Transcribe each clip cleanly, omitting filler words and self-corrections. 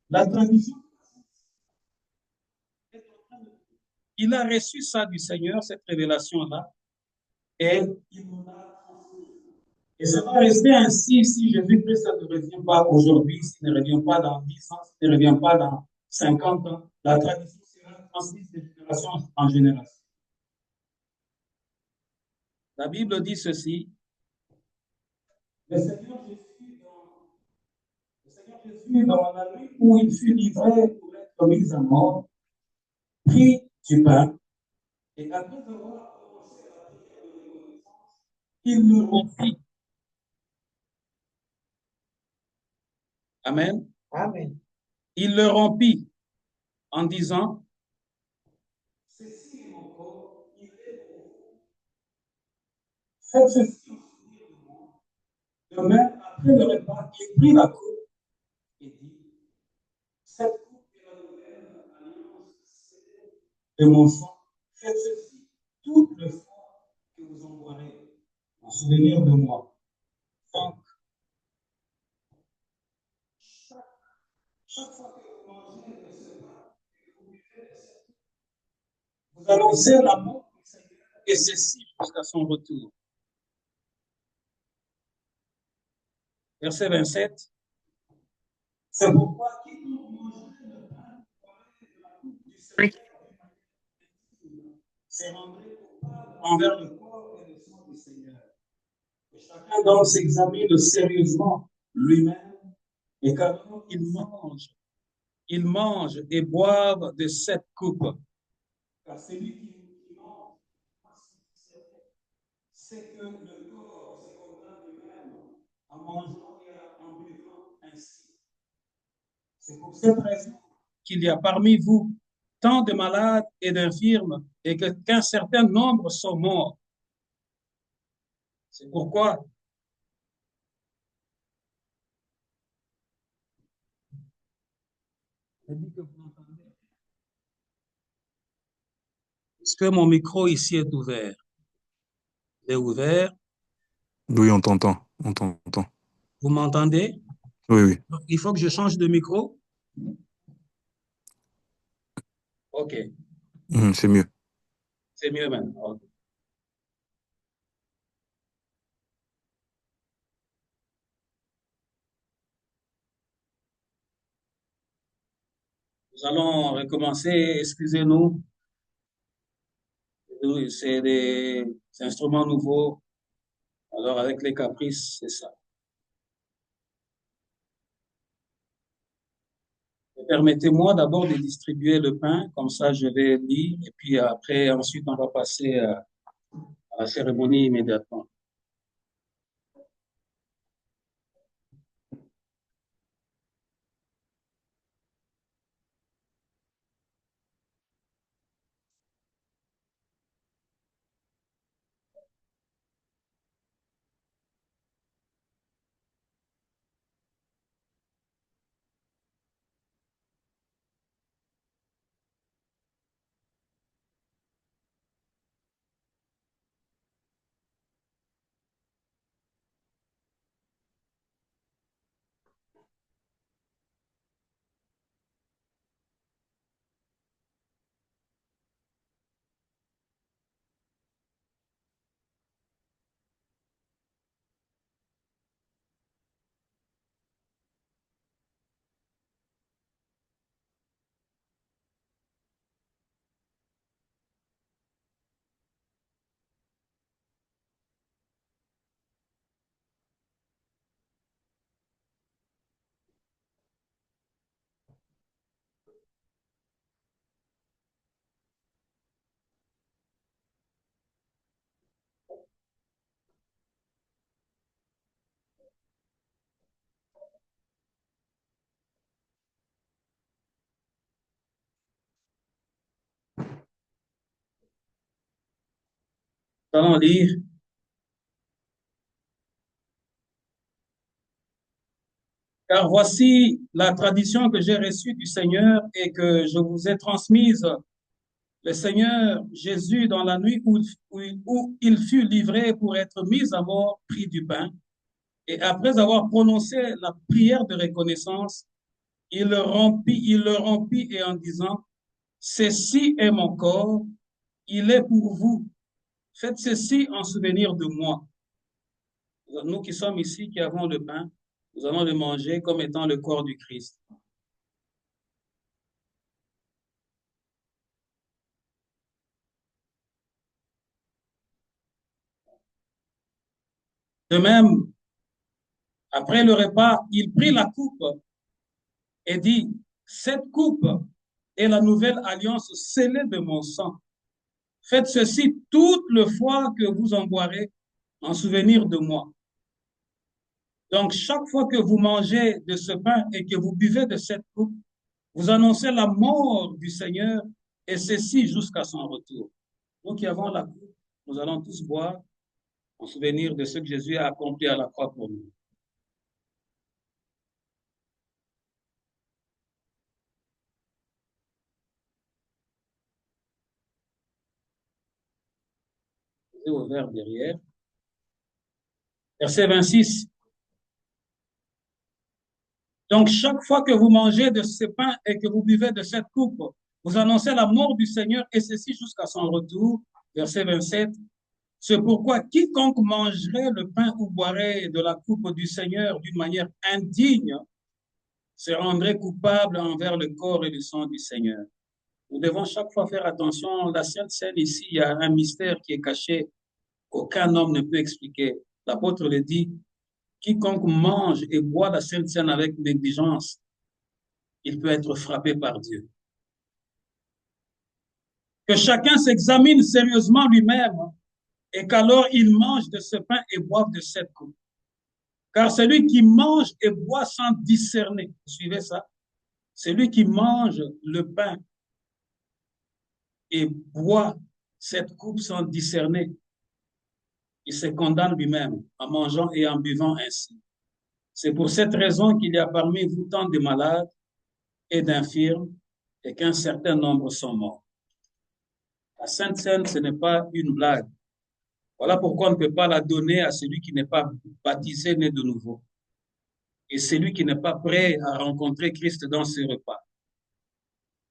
La tradition, il a reçu ça du Seigneur, cette révélation-là, et il nous l'a transmis. Et ça va rester ainsi si Jésus-Christ ne revient pas aujourd'hui, s'il ne revient pas dans 10 ans, s'il ne revient pas dans 50 ans. La tradition sera transmise de génération en génération. La Bible dit ceci. Le Seigneur Jésus, dans la nuit où il fut livré pour être mis à mort, prit du pain, et après avoir commencé la prière de reconnaissance, il le rompit. Amen. Amen. Il le rompit en disant, ceci est mon corps, il est pour vous. Faites ceci en souvenir de moi. De même, après le repas, il prit la coupe et dit, cette coupe est la nouvelle alliance de mon sang. Faites ceci toutes les fois que vous en boirez, en souvenir de moi. Donc, chaque fois que vous mangez de ce pain, que vous buvez de cette coupe, vous annoncez la mort du Seigneur, et ceci jusqu'à son retour. Verset 27. C'est pourquoi quiconque mangerait le pain de la coupe du Seigneur se rendrait coupable envers le corps et le sang du Seigneur. Et chacun donc s'examine sérieusement lui-même, et quand il mange et boive de cette coupe. Car celui qui mange, c'est que le corps se condamne lui-même en mangeant et en buvant ainsi. C'est pour cette raison qu'il y a parmi vous tant de malades et d'infirmes et qu'un certain nombre sont morts. C'est pourquoi est-ce que mon micro ici est ouvert? Il est ouvert. Oui, on t'entend. On t'entend. Vous m'entendez? Oui, oui. Il faut que je change de micro? OK. C'est mieux. C'est mieux maintenant. Okay. Nous allons recommencer, excusez-nous. C'est des instruments nouveaux. Alors, avec les caprices, c'est ça. Permettez-moi d'abord de distribuer le pain, comme ça je vais lire, et puis après, ensuite, on va passer à la cérémonie immédiatement. Nous allons lire. Car voici la tradition que j'ai reçue du Seigneur et que je vous ai transmise. Le Seigneur Jésus, dans la nuit où il fut livré pour être mis à mort, prit du pain. Et après avoir prononcé la prière de reconnaissance, il le rompit et en disant, ceci est mon corps, il est pour vous. Faites ceci en souvenir de moi. Nous qui sommes ici, qui avons le pain, nous allons le manger comme étant le corps du Christ. De même, après le repas, il prit la coupe et dit, cette coupe est la nouvelle alliance scellée de mon sang. Faites ceci toutes les fois que vous en boirez en souvenir de moi. Donc, chaque fois que vous mangez de ce pain et que vous buvez de cette coupe, vous annoncez la mort du Seigneur et ceci jusqu'à son retour. Nous qui avons la coupe, nous allons tous boire en souvenir de ce que Jésus a accompli à la croix pour nous. Vous au vers derrière. Verset 26. Donc, chaque fois que vous mangez de ce pain et que vous buvez de cette coupe, vous annoncez la mort du Seigneur et ceci jusqu'à son retour. Verset 27. C'est pourquoi quiconque mangerait le pain ou boirait de la coupe du Seigneur d'une manière indigne se rendrait coupable envers le corps et le sang du Seigneur. Nous devons chaque fois faire attention. La Sainte Seine ici, il y a un mystère qui est caché qu'aucun homme ne peut expliquer. L'apôtre le dit, quiconque mange et boit la Sainte Seine avec négligence, il peut être frappé par Dieu. Que chacun s'examine sérieusement lui-même et qu'alors il mange de ce pain et boive de cette coupe. Car celui qui mange et boit sans discerner, vous suivez ça? Celui qui mange le pain et boit cette coupe sans discerner, il se condamne lui-même en mangeant et en buvant ainsi. C'est pour cette raison qu'il y a parmi vous tant de malades et d'infirmes et qu'un certain nombre sont morts. La Sainte Seine, ce n'est pas une blague. Voilà pourquoi on ne peut pas la donner à celui qui n'est pas baptisé, né de nouveau. Et celui qui n'est pas prêt à rencontrer Christ dans ce repas.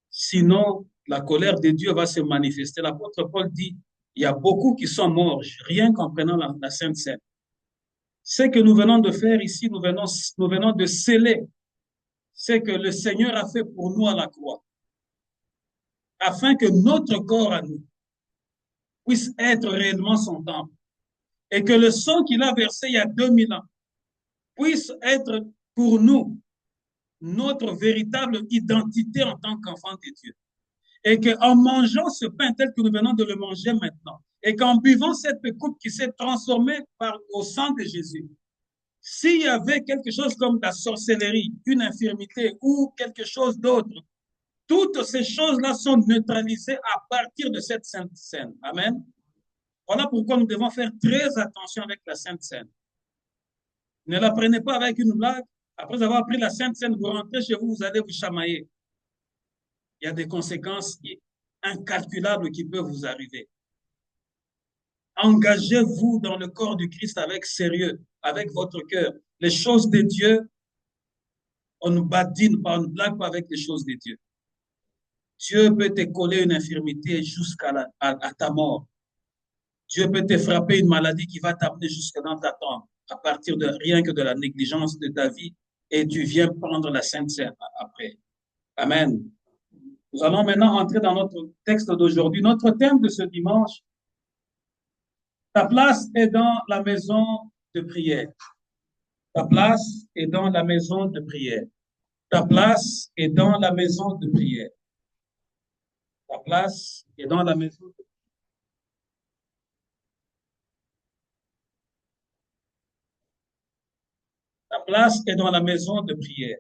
Sinon, la colère de Dieu va se manifester. L'apôtre Paul dit, il y a beaucoup qui sont morts, rien qu'en prenant la Sainte Seine. Ce que nous venons de faire ici, nous venons de sceller ce que le Seigneur a fait pour nous à la croix, afin que notre corps à nous puisse être réellement son temple, et que le sang qu'il a versé il y a 2000 ans puisse être pour nous notre véritable identité en tant qu'enfant de Dieu. Et qu'en mangeant ce pain tel que nous venons de le manger maintenant, et qu'en buvant cette coupe qui s'est transformée au sang de Jésus, s'il y avait quelque chose comme la sorcellerie, une infirmité ou quelque chose d'autre, toutes ces choses-là sont neutralisées à partir de cette Sainte Seine. Amen. Voilà pourquoi nous devons faire très attention avec la Sainte Seine. Ne la prenez pas avec une blague. Après avoir pris la Sainte Seine, vous rentrez chez vous, vous allez vous chamailler. Il y a des conséquences incalculables qui peuvent vous arriver. Engagez-vous dans le corps du Christ avec sérieux, avec votre cœur. Les choses de Dieu, on ne badine pas, on ne blague pas avec les choses de Dieu. Dieu peut te coller une infirmité jusqu'à à ta mort. Dieu peut te frapper une maladie qui va t'amener jusque dans ta tombe, à partir de rien que de la négligence de ta vie, et tu viens prendre la Sainte Seine après. Amen. Nous allons maintenant entrer dans notre texte d'aujourd'hui. Notre thème de ce dimanche, ta place est dans la maison de prière. Ta place est dans la maison de prière. Ta place est dans la maison de prière. Ta place est dans la maison de prière. Ta place est dans la maison de prière.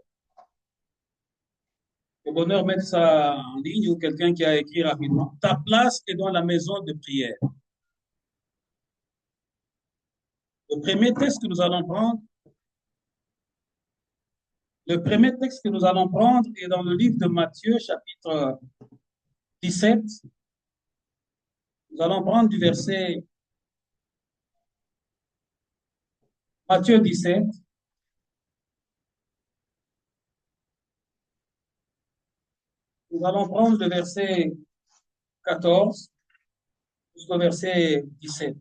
Au bonheur, mettre ça en ligne ou quelqu'un qui a écrit rapidement. Ta place est dans la maison de prière. Le premier texte que nous allons prendre, est dans le livre de Matthieu, chapitre 17. Nous allons prendre du verset Matthieu 17, nous allons prendre le verset 14 jusqu'au verset 17.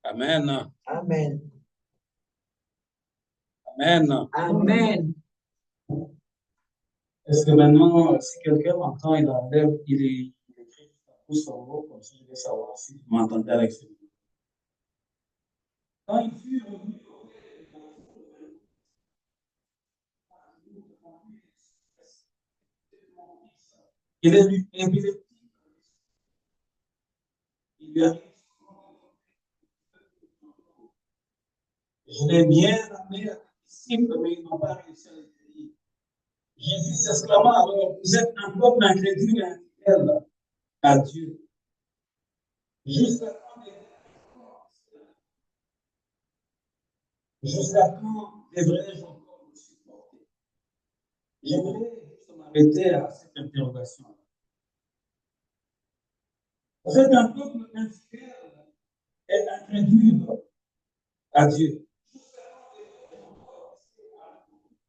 Amen. Amen. Amen. Amen. Est-ce que maintenant, si quelqu'un m'entend, il enlève, il écrit pouce en haut, comme ça je vais savoir si vous m'entendez avec ce mot. Quand il fut revenu il est épileptique. Il lui a dit, je l'ai bien amené à tes disciples, mais ils n'ont pas réussi à les guérir. Jésus s'exclama alors, vous êtes un peuple incrédule et infidèle à Dieu. Jusqu'à quand devrais-je encore vous supporter? J'aimerais juste m'arrêter à cette interrogation. Vous êtes un peuple infidèle et incrédule à Dieu.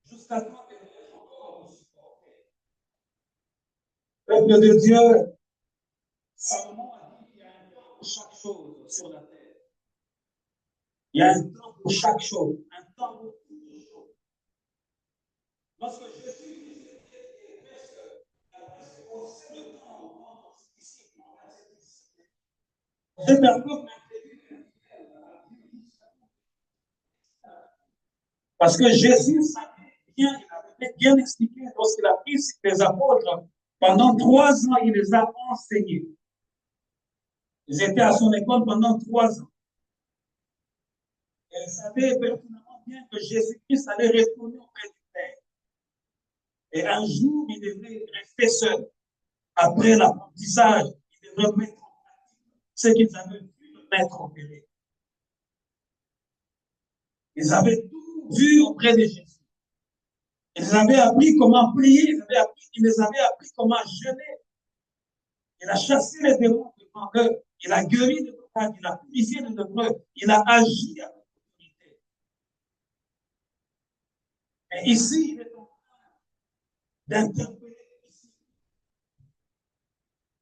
Jusqu'à quand devrais-je encore vous supporter? Peuple de Dieu, Salomon a dit qu'il y a un temps pour chaque chose sur la terre. Il y a un temps pour chaque chose, un temps pour toutes les choses. Lorsque Jésus disait presque aussi le temps pour ses disciples, c'est un peuple incrédule. Parce que Jésus savait bien, il avait bien expliqué lorsqu'il a pris les apôtres. Pendant 3 ans, il les a enseignés. Ils étaient à son école pendant 3 ans. Et il savait pertinemment bien que Jésus-Christ allait retourner auprès du Père. Et un jour, il devrait rester seul. Après l'apprentissage, il devrait mettre en pratique ce qu'ils avaient vu le maître opérer. Ils avaient tout vu auprès de Jésus. Ils avaient appris comment prier, ils les avaient appris comment jeûner. Il a chassé les démons devant eux, il a guéri les malades, il a purifié les lépreux, il a agi avec autorité. Et ici, il est en train d'interpeller ici,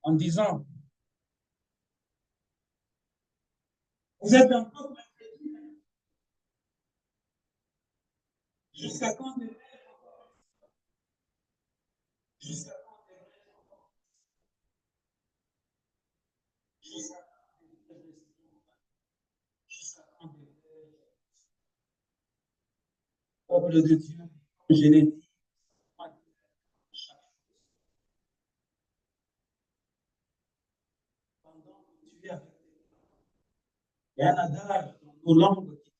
en disant, vous êtes un peuple incrédule. Jusqu'à quand devrais-je encore? Jusqu'à quand devrais-je encore? Jusqu'à quand devrais-je encore? Jusqu'à quand devrais-je? Peuple de Dieu, je l'ai dit, pendant que tu es avec il y a un adage dans nos langues qui dit,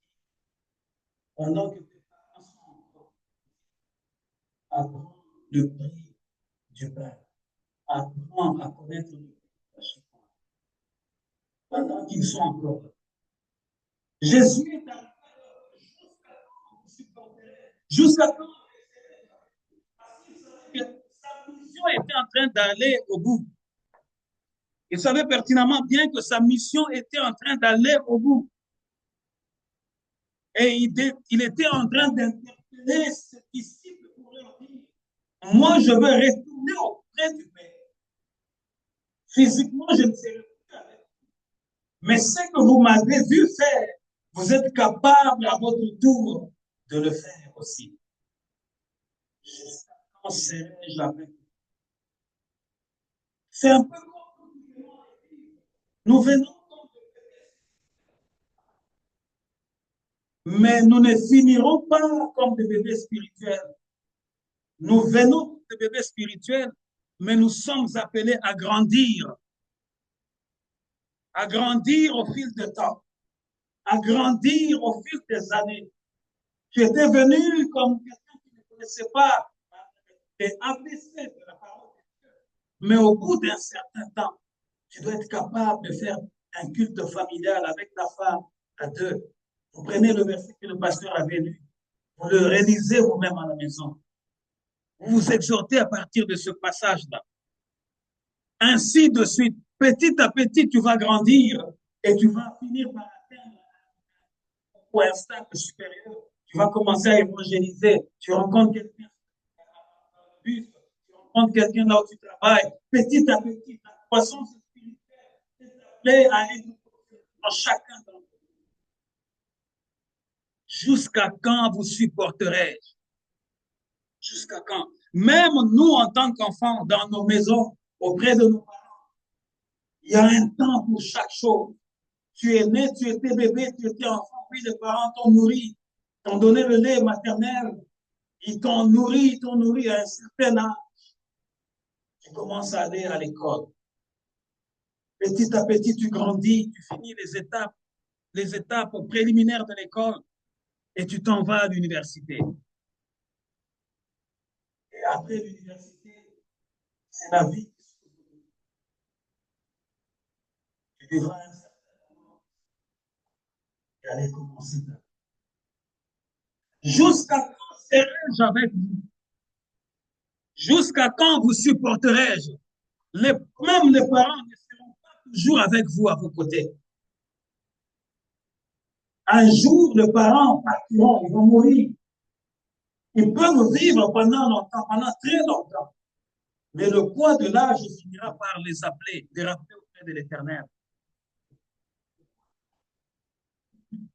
pendant que tes parents sont encore, apprends le prix du Père. Apprends à connaître le prix pendant qu'ils sont encore là. Jésus est arrivé jusqu'à quand vous supporterez, jusqu'à quand parce qu'il savait que sa mission était en train d'aller au bout. Il savait pertinemment bien que sa mission était en train d'aller au bout. Et il était en train d'interpeller ses disciples pour leur dire, moi je veux retourner auprès du Père. Physiquement, je ne serai plus avec vous. Mais ce que vous m'avez vu faire, vous êtes capable à votre tour de le faire aussi. Quand serai-je avec vous? C'est un peu comme nous venons, mais nous ne finirons pas comme des bébés spirituels. Nous venons des bébés spirituels, mais nous sommes appelés à grandir au fil du temps, à grandir au fil des années. Tu étais venu comme quelqu'un qui ne connaissait pas les ABC de la parole de Dieu, mais au bout d'un certain temps, tu dois être capable de faire un culte familial avec ta femme à deux. Vous prenez le verset que le pasteur avait lu, vous le réalisez vous-même à la maison. Vous vous exhortez à partir de ce passage-là. Ainsi de suite, petit à petit, tu vas grandir et tu vas finir par atteindre un stade supérieur. Tu vas commencer à évangéliser. Tu rencontres quelqu'un dans le bus, tu rencontres quelqu'un là où tu travailles. Petit à petit, ta croissance spirituelle est appelée à être dans chacun d'entre vous. Jusqu'à quand vous supporterai-je? Jusqu'à quand? Même nous, en tant qu'enfants, dans nos maisons, auprès de nos parents, il y a un temps pour chaque chose. Tu es né, tu étais bébé, tu étais enfant, puis les parents t'ont nourri, t'ont donné le lait maternel, ils t'ont nourri à un certain âge. Tu commences à aller à l'école. Petit à petit, tu grandis, tu finis les étapes préliminaires de l'école et tu t'en vas à l'université. Et après l'université, c'est la vie. Tu devras à un certain moment aller commencer ta vie. Jusqu'à quand serai-je avec vous? Jusqu'à quand vous supporterai-je? Même les parents ne seront pas toujours avec vous à vos côtés. Un jour, les parents partiront, ils vont mourir. Ils peuvent vivre pendant longtemps, pendant très longtemps. Mais le poids de l'âge finira par les appeler, les rappeler auprès de l'Éternel.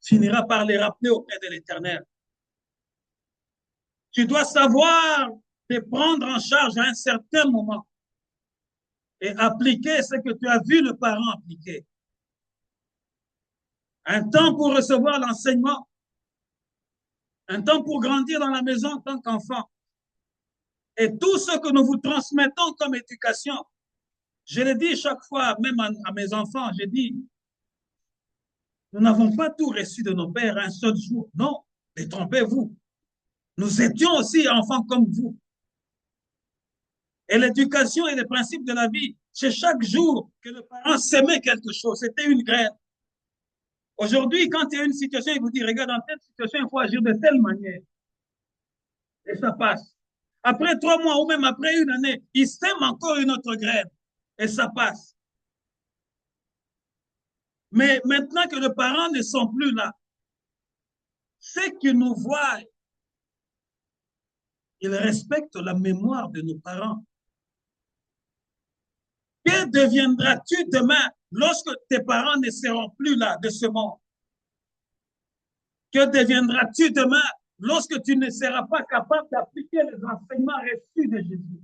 Finira par les rappeler auprès de l'Éternel. Tu dois savoir te prendre en charge à un certain moment et appliquer ce que tu as vu le parent appliquer. Un temps pour recevoir l'enseignement, un temps pour grandir dans la maison en tant qu'enfant. Et tout ce que nous vous transmettons comme éducation, je le dis chaque fois, même à mes enfants, je dis, nous n'avons pas tout reçu de nos pères un seul jour. Non, détrompez-vous. Nous étions aussi enfants comme vous. Et l'éducation et les principes de la vie, c'est chaque jour que le parent s'aimait quelque chose. C'était une graine. Aujourd'hui, quand il y a une situation, il vous dit, regarde, dans telle situation, il faut agir de telle manière. Et ça passe. Après 3 mois ou même après une année, il sème encore une autre graine. Et ça passe. Mais maintenant que les parents ne sont plus là, ceux qui nous voient, ils respectent la mémoire de nos parents. Que deviendras-tu demain lorsque tes parents ne seront plus là de ce monde? Que deviendras-tu demain lorsque tu ne seras pas capable d'appliquer les enseignements reçus de Jésus?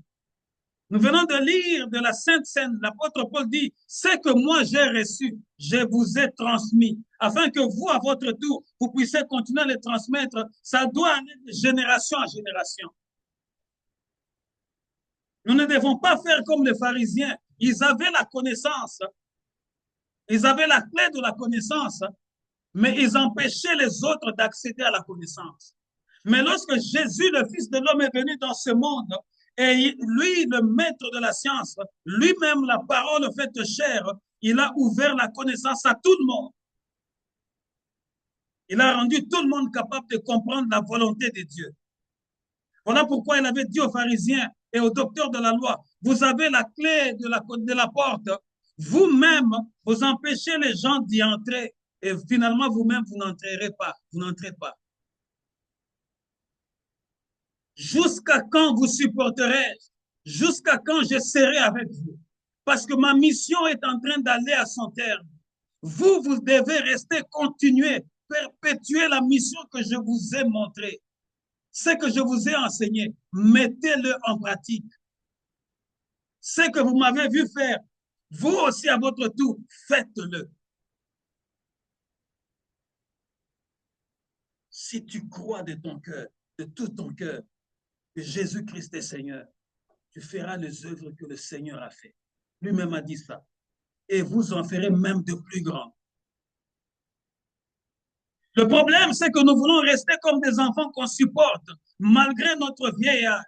Nous venons de lire de la Sainte Seine, l'apôtre Paul dit, ce que moi j'ai reçu, je vous ai transmis, afin que vous, à votre tour, vous puissiez continuer à les transmettre. Ça doit aller de génération à génération. Nous ne devons pas faire comme les pharisiens. Ils avaient la connaissance. Ils avaient la clé de la connaissance, mais ils empêchaient les autres d'accéder à la connaissance. Mais lorsque Jésus, le Fils de l'homme, est venu dans ce monde, et lui, le maître de la science, lui-même, la parole faite chair, il a ouvert la connaissance à tout le monde. Il a rendu tout le monde capable de comprendre la volonté de Dieu. Voilà pourquoi il avait dit aux pharisiens et aux docteurs de la loi, vous avez la clé de la porte, vous-même, vous empêchez les gens d'y entrer, et finalement, vous-même, vous n'entrerez pas. Vous n'entrez pas. Jusqu'à quand vous supporterai-je? Jusqu'à quand je serai avec vous? Parce que ma mission est en train d'aller à son terme. Vous, vous devez rester, continuer, perpétuer la mission que je vous ai montrée. Ce que je vous ai enseigné, mettez-le en pratique. Ce que vous m'avez vu faire, vous aussi à votre tour, faites-le. Si tu crois de ton cœur, de tout ton cœur, que Jésus-Christ est Seigneur, tu feras les œuvres que le Seigneur a fait. Lui-même a dit ça. Et vous en ferez même de plus grands. Le problème, c'est que nous voulons rester comme des enfants qu'on supporte, malgré notre vieillard.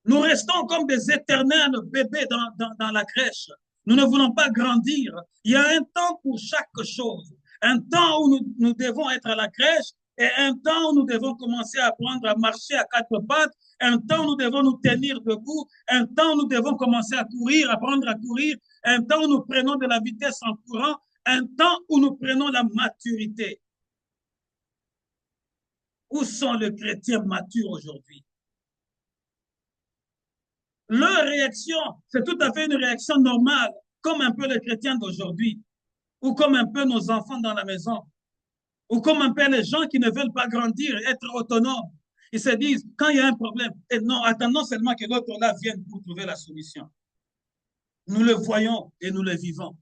Nous restons comme des éternels bébés dans la crèche. Nous ne voulons pas grandir. Il y a un temps pour chaque chose. Un temps où nous devons être à la crèche et un temps où nous devons commencer à apprendre à marcher à quatre pattes. Un temps où nous devons nous tenir debout. Un temps où nous devons commencer à courir, apprendre à courir. Un temps où nous prenons de la vitesse en courant. Un temps où nous prenons la maturité. Où sont les chrétiens matures aujourd'hui? Leur réaction, c'est tout à fait une réaction normale, comme un peu les chrétiens d'aujourd'hui, ou comme un peu nos enfants dans la maison, ou comme un peu les gens qui ne veulent pas grandir, être autonomes. Ils se disent, quand il y a un problème, et non, attendons seulement que l'autre là vienne pour trouver la solution. Nous le voyons et nous le vivons.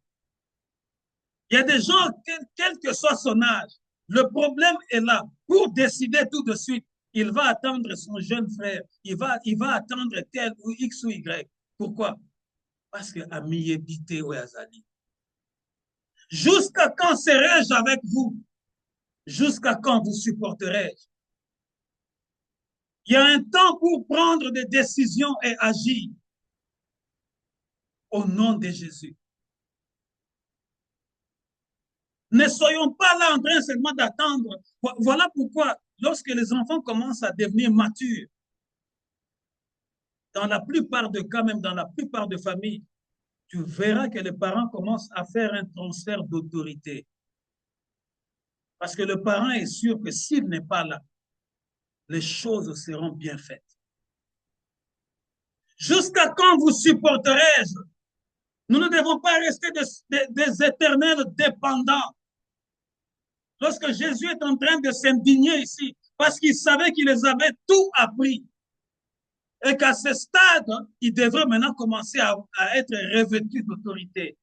Il y a des gens, quel que soit son âge, le problème est là. Pour décider tout de suite, il va attendre son jeune frère, il va attendre tel ou X ou Y. Pourquoi? Parce que ami habité au Azali. Jusqu'à quand serai-je avec vous? Jusqu'à quand vous supporterai-je? Il y a un temps pour prendre des décisions et agir au nom de Jésus. Ne soyons pas là en train seulement d'attendre. Voilà pourquoi, lorsque les enfants commencent à devenir matures, dans la plupart des cas, même dans la plupart des familles, tu verras que les parents commencent à faire un transfert d'autorité. Parce que le parent est sûr que s'il n'est pas là, les choses seront bien faites. Jusqu'à quand vous supporterai-je? Nous ne devons pas rester des éternels dépendants. Lorsque Jésus est en train de s'indigner ici, parce qu'il savait qu'il les avait tout appris, et qu'à ce stade, il devrait maintenant commencer à être revêtu d'autorité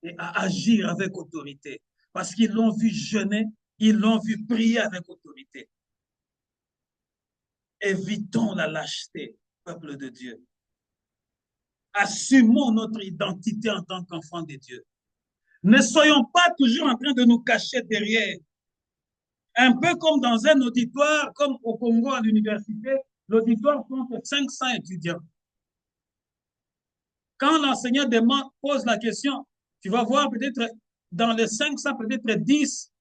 et à agir avec autorité. Parce qu'ils l'ont vu jeûner, ils l'ont vu prier avec autorité. Évitons la lâcheté, peuple de Dieu. Assumons notre identité en tant qu'enfants de Dieu. Ne soyons pas toujours en train de nous cacher derrière. Un peu comme dans un auditoire, comme au Congo à l'université, l'auditoire compte 500 étudiants. Quand l'enseignant pose la question, tu vas voir peut-être dans les 500, peut-être 10,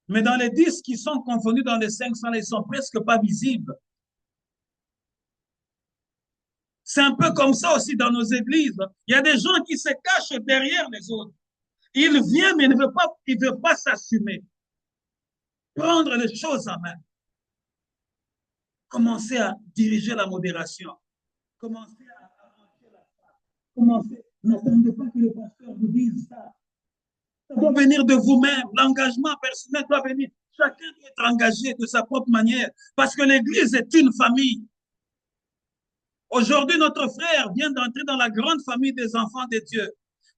mais dans les 10 qui sont confondus dans les 500, ils ne sont presque pas visibles. C'est un peu comme ça aussi dans nos églises. Il y a des gens qui se cachent derrière les autres. Il vient, mais il ne veut pas s'assumer. Prendre les choses en main. Commencer à diriger la modération. Commencer à arranger la face. Commencer. N'attendez pas que le pasteur vous dise ça. Ça doit venir de vous-même. L'engagement personnel doit venir. Chacun doit être engagé de sa propre manière. Parce que l'Église est une famille. Aujourd'hui, notre frère vient d'entrer dans la grande famille des enfants de Dieu.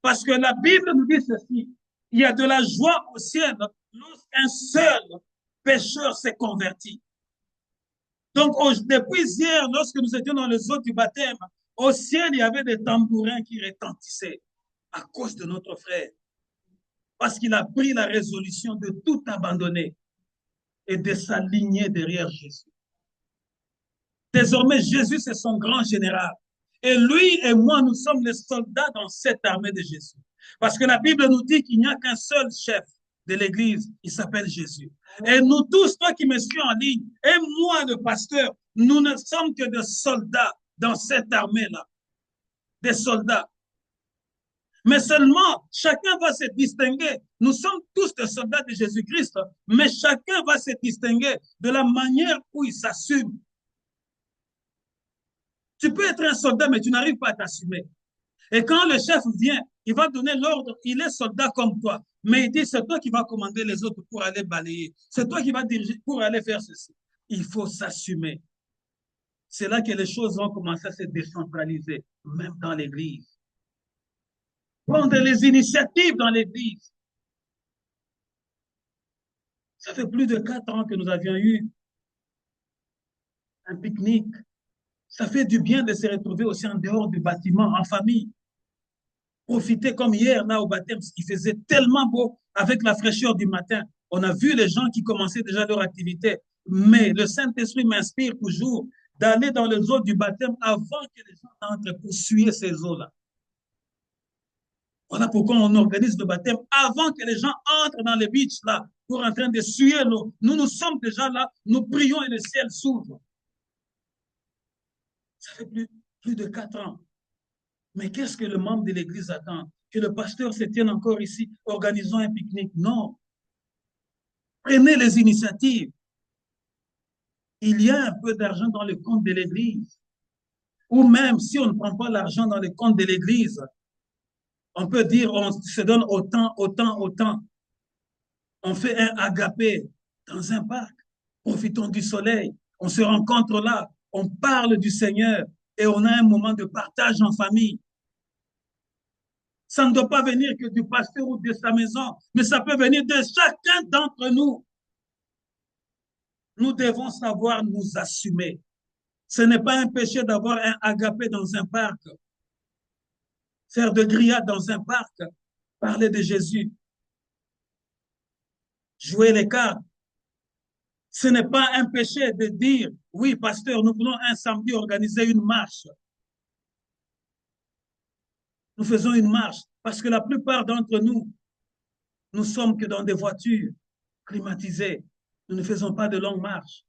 Parce que la Bible nous dit ceci. Il y a de la joie au ciel lorsqu'un seul pécheur s'est converti. Donc, depuis hier, lorsque nous étions dans les eaux du baptême, au ciel, il y avait des tambourins qui retentissaient à cause de notre frère. Parce qu'il a pris la résolution de tout abandonner et de s'aligner derrière Jésus. Désormais, Jésus, c'est son grand général. Et lui et moi, nous sommes les soldats dans cette armée de Jésus. Parce que la Bible nous dit qu'il n'y a qu'un seul chef de l'Église, il s'appelle Jésus. Et nous tous, toi qui me suis en ligne, et moi, le pasteur, nous ne sommes que des soldats dans cette armée-là. Des soldats. Mais seulement, chacun va se distinguer. Nous sommes tous des soldats de Jésus-Christ, mais chacun va se distinguer de la manière où il s'assume. Tu peux être un soldat, mais tu n'arrives pas à t'assumer. Et quand le chef vient, Il va donner l'ordre. Il est soldat comme toi. Mais il dit, c'est toi qui vas commander les autres pour aller balayer. C'est toi qui vas diriger pour aller faire ceci. Il faut s'assumer. C'est là que les choses vont commencer à se décentraliser, même dans l'Église. Prendre les initiatives dans l'Église. Ça fait plus de 4 ans que nous avions eu un pique-nique. Ça fait du bien de se retrouver aussi en dehors du bâtiment, en famille. Profiter comme hier, là, au baptême, ce qui faisait tellement beau avec la fraîcheur du matin. On a vu les gens qui commençaient déjà leur activité. Mais le Saint-Esprit m'inspire toujours d'aller dans les eaux du baptême avant que les gens entrent pour suer ces eaux-là. Voilà pourquoi on organise le baptême avant que les gens entrent dans les beaches là, pour en train de suer l'eau. Nous sommes déjà là, nous prions et le ciel s'ouvre. Ça fait plus de 4 ans. Mais qu'est-ce que le membre de l'Église attend? Que le pasteur se tienne encore ici, organisant un pique-nique? Non. Prenez les initiatives. Il y a un peu d'argent dans le compte de l'Église. Ou même si on ne prend pas l'argent dans le compte de l'Église, on peut dire on se donne autant, autant, autant. On fait un agapé dans un parc. Profitons du soleil. On se rencontre là. On parle du Seigneur et on a un moment de partage en famille. Ça ne doit pas venir que du pasteur ou de sa maison, mais ça peut venir de chacun d'entre nous. Nous devons savoir nous assumer. Ce n'est pas un péché d'avoir un agapé dans un parc, faire de grillades dans un parc, parler de Jésus, jouer les cartes. Ce n'est pas un péché de dire, oui, pasteur, nous voulons un samedi organiser une marche. Nous faisons une marche parce que la plupart d'entre nous, nous sommes que dans des voitures climatisées. Nous ne faisons pas de longues marches.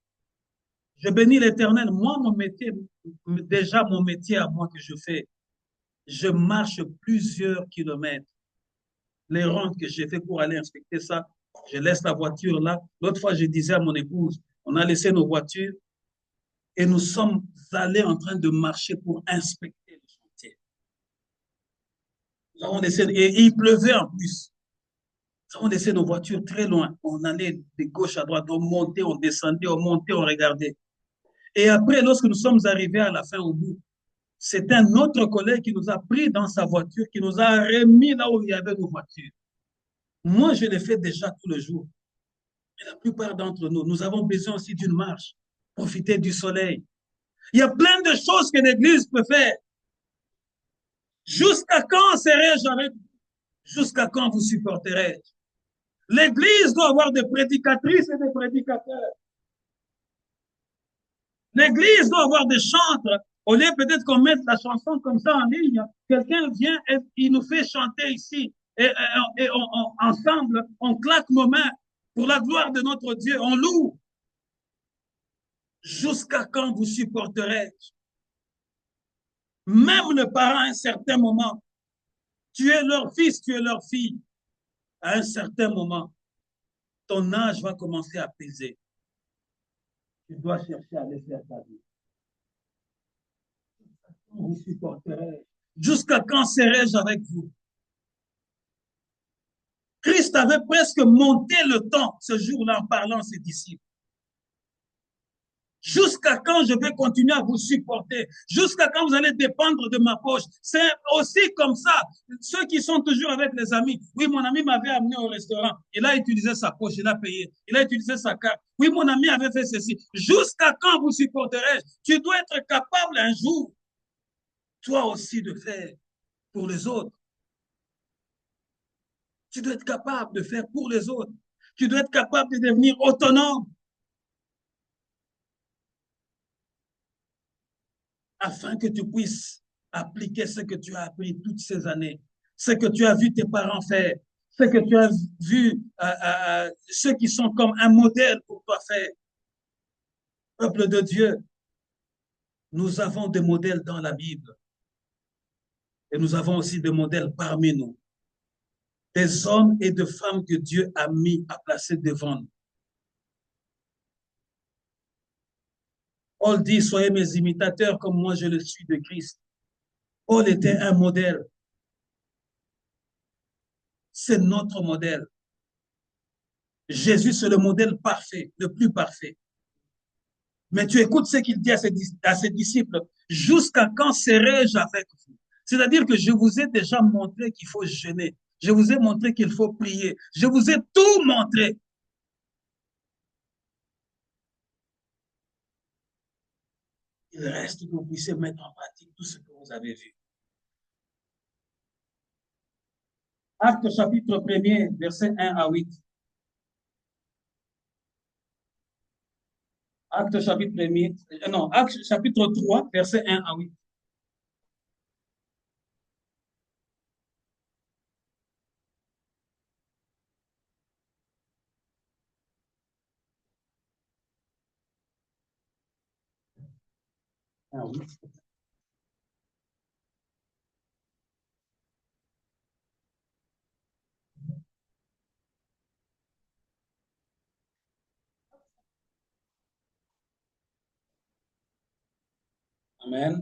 Je bénis l'Éternel. Moi, mon métier, déjà mon métier à moi que je fais, je marche plusieurs kilomètres. Les rondes que j'ai fait pour aller inspecter ça, je laisse la voiture là. L'autre fois, je disais à mon épouse, on a laissé nos voitures et nous sommes allés en train de marcher pour inspecter le chantier. Nous avons laissé, et il pleuvait en plus. Nous avons laissé nos voitures très loin. On allait de gauche à droite, on montait, on descendait, on montait, on regardait. Et après, lorsque nous sommes arrivés à la fin au bout, c'est un autre collègue qui nous a pris dans sa voiture, qui nous a remis là où il y avait nos voitures. Moi, je l'ai fait déjà tous les jours. Et la plupart d'entre nous, nous avons besoin aussi d'une marche, profiter du soleil. Il y a plein de choses que l'Église peut faire. Jusqu'à quand serai-je avec vous? Jusqu'à quand vous supporterai-je? L'Église doit avoir des prédicatrices et des prédicateurs. L'Église doit avoir des chantres. Au lieu peut-être qu'on mette la chanson comme ça en ligne, quelqu'un vient et il nous fait chanter ici. Et ensemble, on claque nos mains pour la gloire de notre Dieu. On loue. Jusqu'à quand vous supporterez-je? Même le parent, à un certain moment, tu es leur fils, tu es leur fille. À un certain moment, ton âge va commencer à peser. Tu dois chercher à les faire ta vie. Vous supporterez. Jusqu'à quand serai-je avec vous? Christ avait presque monté le temps ce jour-là en parlant à ses disciples. Jusqu'à quand je vais continuer à vous supporter? Jusqu'à quand vous allez dépendre de ma poche? C'est aussi comme ça. Ceux qui sont toujours avec les amis. Oui, mon ami m'avait amené au restaurant. Il a utilisé sa poche, il a payé. Il a utilisé sa carte. Oui, mon ami avait fait ceci. Jusqu'à quand vous supporterai-je? Tu dois être capable un jour, toi aussi, de faire pour les autres. Tu dois être capable de faire pour les autres. Tu dois être capable de devenir autonome. Afin que tu puisses appliquer ce que tu as appris toutes ces années, ce que tu as vu tes parents faire, ce que tu as vu ceux qui sont comme un modèle pour toi faire. Peuple de Dieu, nous avons des modèles dans la Bible et nous avons aussi des modèles parmi nous, des hommes et des femmes que Dieu a mis à placer devant nous. Paul dit, soyez mes imitateurs comme moi je le suis de Christ. Paul était un modèle. c'est notre modèle. Jésus, c'est le modèle parfait, le plus parfait. Mais tu écoutes ce qu'il dit à ses disciples. Jusqu'à quand serai-je avec vous? C'est-à-dire que je vous ai déjà montré qu'il faut jeûner. Je vous ai montré qu'il faut prier. Je vous ai tout montré. Il reste que vous puissiez mettre en pratique tout ce que vous avez vu. Acte chapitre 1er, verset 1 à 8. Acte chapitre 1er, non, Acte chapitre 3, verset 1 à 8. Ah oui. Amen.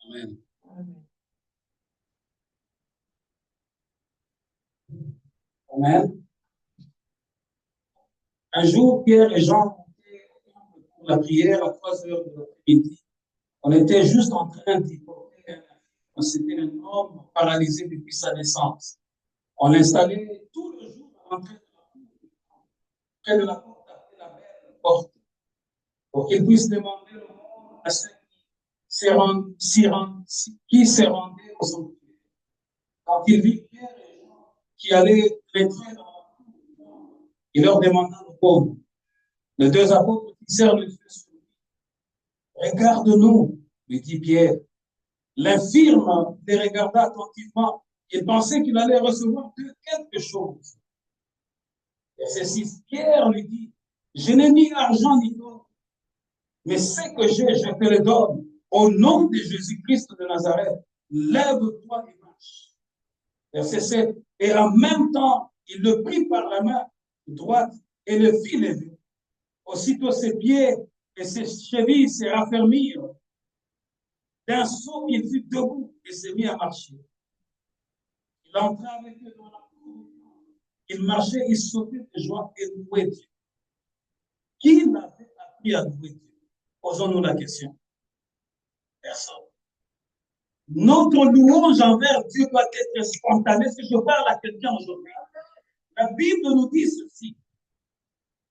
Amen. Amen. Un jour, Pierre et Jean étaient pour la prière à 3 heures de l'après-midi. On était juste en train d'y porter un. C'était un homme paralysé depuis sa naissance. On l'installait tout le jour à l'entrée de la cour, près de la porte, appelée la belle porte, pour qu'il puisse demander le monde à ceux qui se rendaient au sanctuaire. Quand il vit Pierre et Jean qui allaient rentrer dans la cour, il leur demanda le pauvre. Les deux apôtres fixèrent les yeux sur lui. Regarde-nous, lui dit Pierre. L'infirme les regarda attentivement. Il pensait qu'il allait recevoir quelque chose. Verset 6, Pierre lui dit, je n'ai ni argent ni or, mais ce que j'ai, je te le donne. Au nom de Jésus-Christ de Nazareth, lève-toi et marche. Verset 7, et en même temps, il le prit par la main droite et le fit lever. Aussitôt ses pieds et ses chevilles se raffermirent. D'un saut, il fut debout et s'est mis à marcher. Il entra avec eux dans la cour. Il marchait, il sautait de joie et louait Dieu. Qui l'avait appris à louer Dieu? Posons-nous la question. Personne. Notre louange envers Dieu doit être spontanée. Si je parle à quelqu'un aujourd'hui, la Bible nous dit ceci.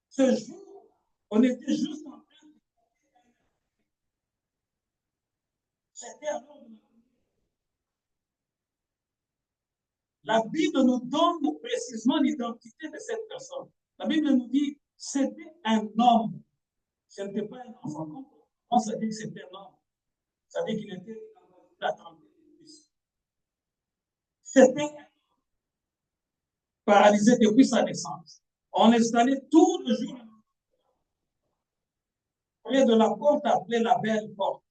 Ce jour, on était juste en train de... C'était alors de la Bible nous donne précisément l'identité de cette personne. La Bible nous dit, c'était un homme. Ce n'était pas un enfant. On s'est dit que c'était un homme. Ça veut dire qu'il était dans la trentaine de plus. C'était paralysé depuis sa naissance. On installait tout le jour près de la porte appelée la belle porte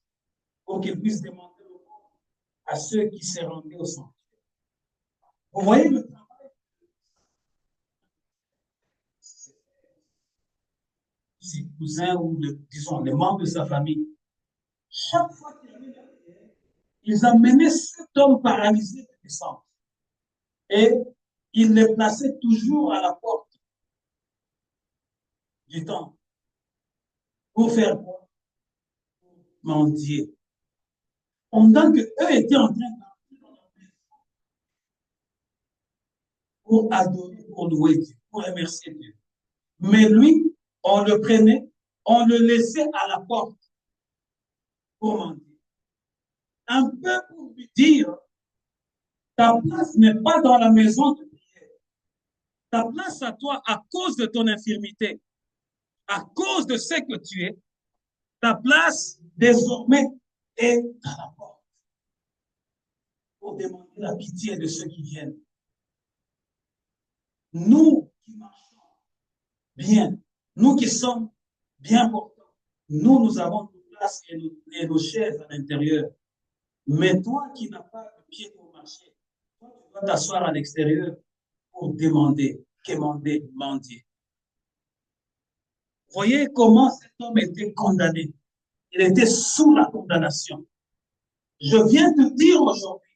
pour qu'il puisse demander le nom à ceux qui se rendaient au sanctuaire. Vous voyez le travail? Ses cousins ou disons les membres de sa famille. Chaque fois qu'il y avait Ils amenaient cet homme paralysé de descendre. Et ils le plaçaient toujours à la porte du temple. Pour faire quoi? Mendier. Pendant qu'eux étaient en train d'entrer dans la maison pour adorer, pour louer Dieu, pour remercier Dieu. Mais lui, on le prenait, on le laissait à la porte pour mendier. Un peu pour lui dire, ta place n'est pas dans la maison de prière. Ta place à toi, à cause de ton infirmité, à cause de ce que tu es, ta place désormais est à la porte pour demander la pitié de ceux qui viennent. Nous qui marchons bien, nous qui sommes bien portants, nous avons nos places et nos chaises à l'intérieur. Mais toi qui n'as pas de pied pour marcher, toi, tu dois t'asseoir à l'extérieur pour demander, quémander, mendier. Voyez comment cet homme était condamné. Il était sous la condamnation. Je viens te dire aujourd'hui,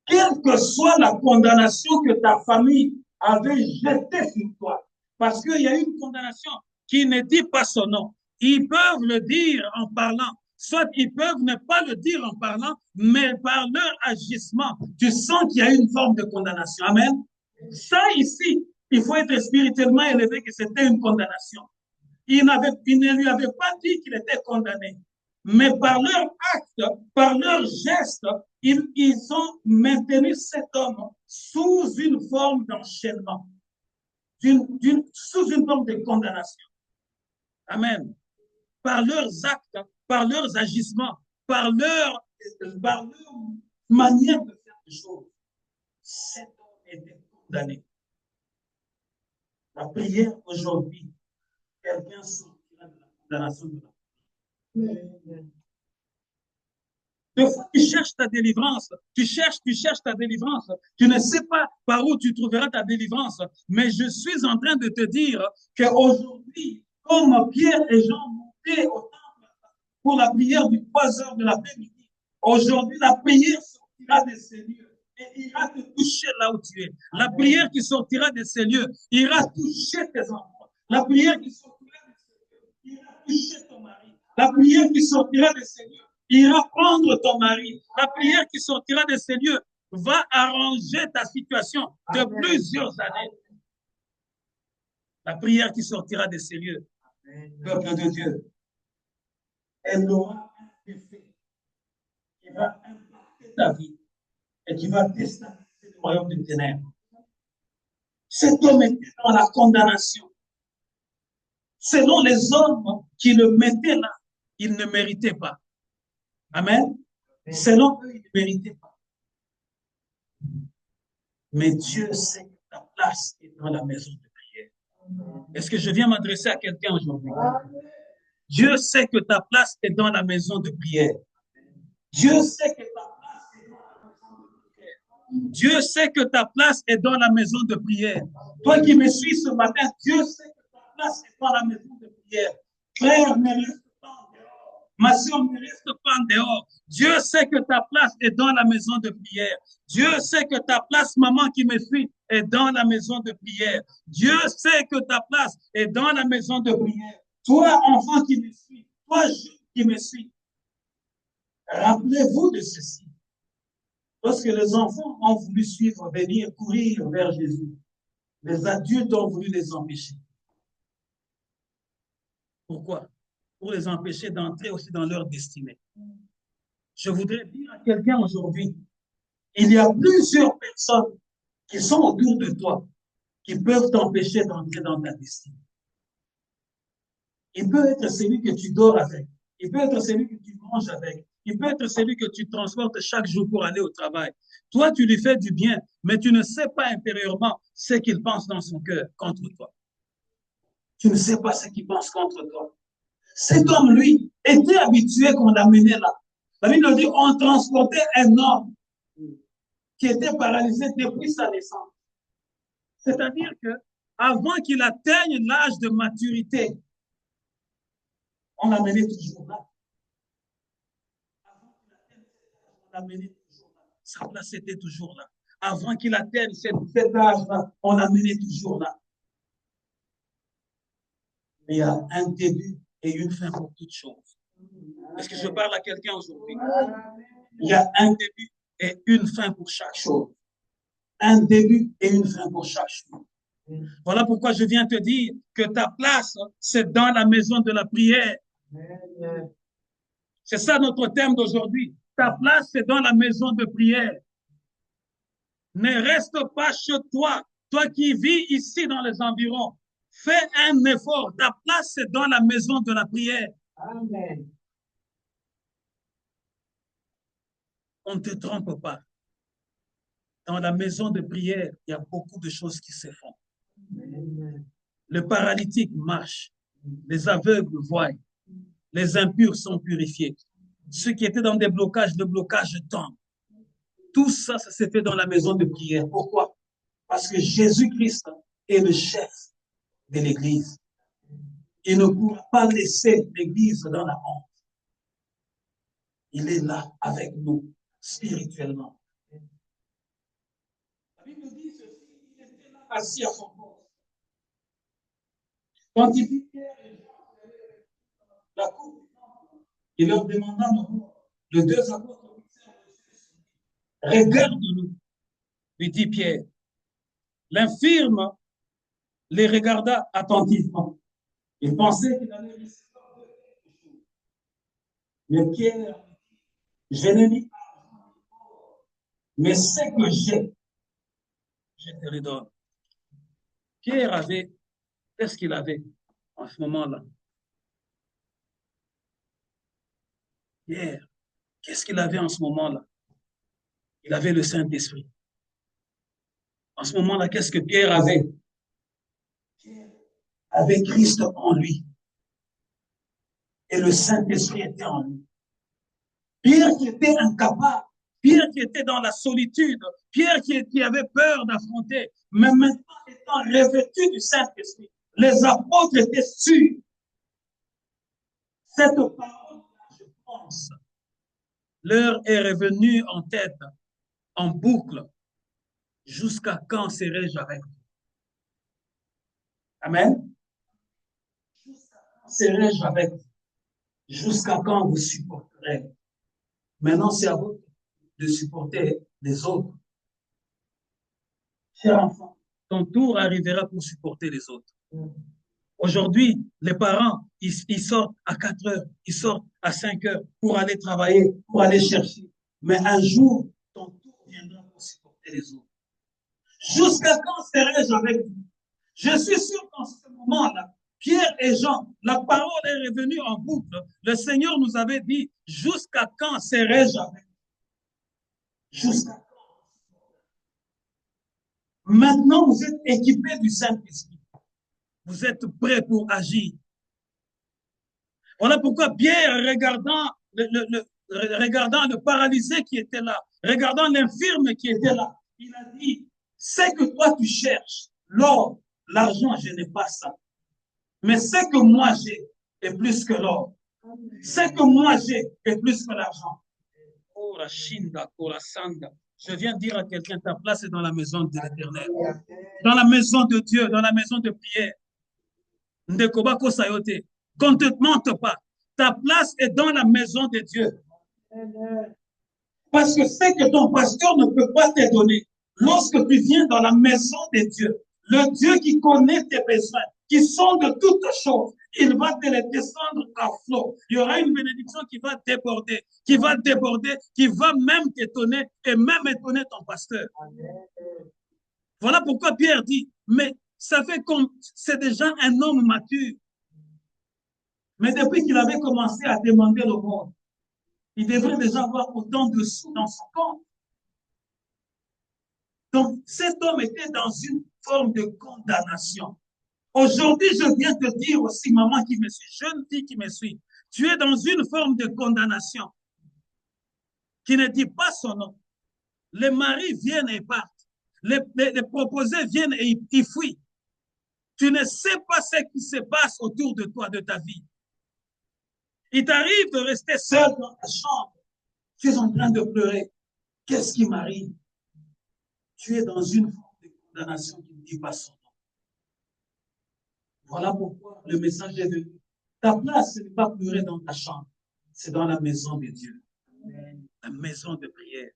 quelle que soit la condamnation que ta famille avait jetée sur toi, parce qu'il y a une condamnation qui ne dit pas son nom. Ils peuvent le dire en parlant, soit ils peuvent ne pas le dire en parlant, mais par leur agissement, tu sens qu'il y a une forme de condamnation. Amen. Ça ici, il faut être spirituellement élevé que c'était une condamnation. Ils ne lui avaient pas dit qu'il était condamné. Mais par leur acte, par leur geste, ils ont maintenu cet homme sous une forme d'enchaînement, sous une forme de condamnation. Amen. Par leurs actes, par leurs agissements, par leur manière de faire les choses, cet homme était condamné. La prière aujourd'hui, quelqu'un sortira de la condamnation de la prière. Des fois, tu cherches ta délivrance, tu cherches ta délivrance, tu ne sais pas par où tu trouveras ta délivrance, mais je suis en train de te dire qu'aujourd'hui, comme Pierre et Jean montaient au temple pour la prière du 3 heures de l'après-midi, aujourd'hui, la prière sortira de ces lieux et ira te toucher là où tu es. La prière qui sortira de ces lieux ira toucher tes enfants. La prière qui sortira de ces lieux ira toucher ton mari. La prière qui sortira de ces lieux ira prendre ton mari. La prière qui sortira de ces lieux va arranger ta situation de plusieurs années. La prière qui sortira de ces lieux, peuple de Dieu, elle aura un effet qui va impacter ta vie et qui va déstabiliser le royaume des ténèbres. Cet homme était dans la condamnation. Selon les hommes qui le mettaient là, il ne méritait pas. Amen. Selon eux, il ne méritait pas. Mais Dieu sait que ta place est dans la maison de prière. Est-ce que je viens m'adresser à quelqu'un aujourd'hui? Dieu sait que ta place est dans la maison de prière. Dieu sait que ta place est dans la maison de prière. Dieu sait que ta place est dans la maison de prière. Toi qui me suis ce matin, Dieu sait que ta place est dans la maison de prière. Frère, ne reste pas en dehors. Ma soeur, ne reste pas en dehors. Dieu sait que ta place est dans la maison de prière. Dieu sait que ta place, maman qui me suit, est dans la maison de prière. Dieu sait que ta place est dans la maison de prière. Toi, enfant qui me suis, toi, jeune qui me suis, rappelez-vous de ceci. Lorsque les enfants ont voulu suivre, venir, courir vers Jésus, les adultes ont voulu les empêcher. Pourquoi? Pour les empêcher d'entrer aussi dans leur destinée. Je voudrais dire à quelqu'un aujourd'hui, il y a plusieurs personnes qui sont autour de toi qui peuvent t'empêcher d'entrer dans ta destinée. Il peut être celui que tu dors avec, il peut être celui que tu manges avec, il peut être celui que tu transportes chaque jour pour aller au travail. Toi, tu lui fais du bien, mais tu ne sais pas intérieurement ce qu'il pense dans son cœur contre toi. Tu ne sais pas ce qu'il pense contre toi. Cet homme, lui, était habitué qu'on l'amenait là. La Bible dit, on transportait un homme qui était paralysé depuis sa naissance. C'est-à-dire que avant qu'il atteigne l'âge de maturité, on l'amenait toujours là. l'amenait toujours là. Sa place était toujours là. Avant qu'il atteigne cet âge-là, on l'amenait toujours là. Mais il y a un début et une fin pour toute chose. Est-ce que je parle à quelqu'un aujourd'hui? Il y a un début et une fin pour chaque chose. Un début et une fin pour chaque chose. Voilà pourquoi je viens te dire que ta place, c'est dans la maison de la prière. C'est ça notre thème d'aujourd'hui. Ta place, c'est dans la maison de prière. Ne reste pas chez toi, toi qui vis ici dans les environs. Fais un effort. Ta place, c'est dans la maison de la prière. Amen. On ne te trompe pas. Dans la maison de prière, il y a beaucoup de choses qui se font. Le paralytique marche. Les aveugles voient. Les impurs sont purifiés. Ceux qui étaient dans des blocages, le blocage tombe. Tout ça, ça s'est fait dans la maison de prière. Pourquoi? Parce que Jésus-Christ est le chef de l'Église. Il ne pourra pas laisser l'Église dans la honte. Il est là avec nous, spirituellement. La Bible dit ceci, il était là assis à son poste. Quand il dit Pierre et Jean, la cour du temple, il leur demanda les deux apôtres, regarde-nous, lui dit Pierre. L'infirme les regarda attentivement. Il pensait qu'il allait recevoir quelque chose. Mais Pierre dit, je n'ai ni argent ni or, mais ce que j'ai, je te le donne. Pierre avait, qu'est-ce qu'il avait en ce moment-là? Pierre, qu'est-ce qu'il avait en ce moment-là? Il avait le Saint-Esprit. En ce moment-là, qu'est-ce que Pierre avait? Pierre avait Christ en lui. Et le Saint-Esprit était en lui. Pierre qui était incapable, Pierre qui était dans la solitude, Pierre qui avait peur d'affronter, mais maintenant étant revêtu du Saint-Esprit, les apôtres étaient sûrs. Cette parole-là, je pense, leur est revenue en tête, en boucle. Jusqu'à quand serai-je avec vous? Amen. Jusqu'à quand serai-je avec vous? Jusqu'à quand vous supporterez? Maintenant, c'est à vous de supporter les autres. Cher enfant, ton tour arrivera pour supporter les autres. Aujourd'hui, les parents, ils sortent à 4 heures, ils sortent à 5 heures pour aller travailler, pour aller chercher. Mais un jour, ton tour viendra pour supporter les autres. Jusqu'à quand serai-je avec vous? Je suis sûr qu'en ce moment-là, Pierre et Jean, la parole est revenue en boucle. Le Seigneur nous avait dit, jusqu'à quand serai-je avec vous? Jusqu'à quand? Maintenant, vous êtes équipés du Saint-Esprit. Vous êtes prêts pour agir. Voilà pourquoi Pierre, regardant le paralysé qui était là, regardant l'infirme qui était là, il a dit, c'est que toi tu cherches l'or, l'argent, je n'ai pas ça. Mais ce que moi j'ai est plus que l'or. Ce que moi j'ai est plus que l'argent. Oh, la Shinda, oh, la Sanda. Je viens dire à quelqu'un, ta place est dans la maison de l'Éternel. Dans la maison de Dieu, dans la maison de prière. Ndekobako Sayote. Qu'on ne te mente pas. Ta place est dans la maison de Dieu. Parce que ce que ton pasteur ne peut pas te donner, lorsque tu viens dans la maison de Dieu, le Dieu qui connaît tes besoins, qui sont de toutes choses, il va te les descendre à flot. Il y aura une bénédiction qui va déborder, qui va même t'étonner et même étonner ton pasteur. Voilà pourquoi Pierre dit, mais ça fait comme, c'est déjà un homme mature. Mais depuis qu'il avait commencé à demander le monde, il devrait déjà avoir autant de sous dans son compte. Donc, cet homme était dans une forme de condamnation. Aujourd'hui, je viens te dire aussi, maman qui me suit, jeune fille qui me suit, tu es dans une forme de condamnation qui ne dit pas son nom. Les maris viennent et partent. Les proposés viennent et ils fuient. Tu ne sais pas ce qui se passe autour de toi, de ta vie. Il t'arrive de rester seul dans ta chambre. Tu es en train de pleurer. Qu'est-ce qui m'arrive? Tu es dans une forme de condamnation qui ne dit pas son nom. Voilà pourquoi le message est venu. Ta place, ce n'est pas pleurer dans ta chambre, c'est dans la maison de Dieu, la maison de prière.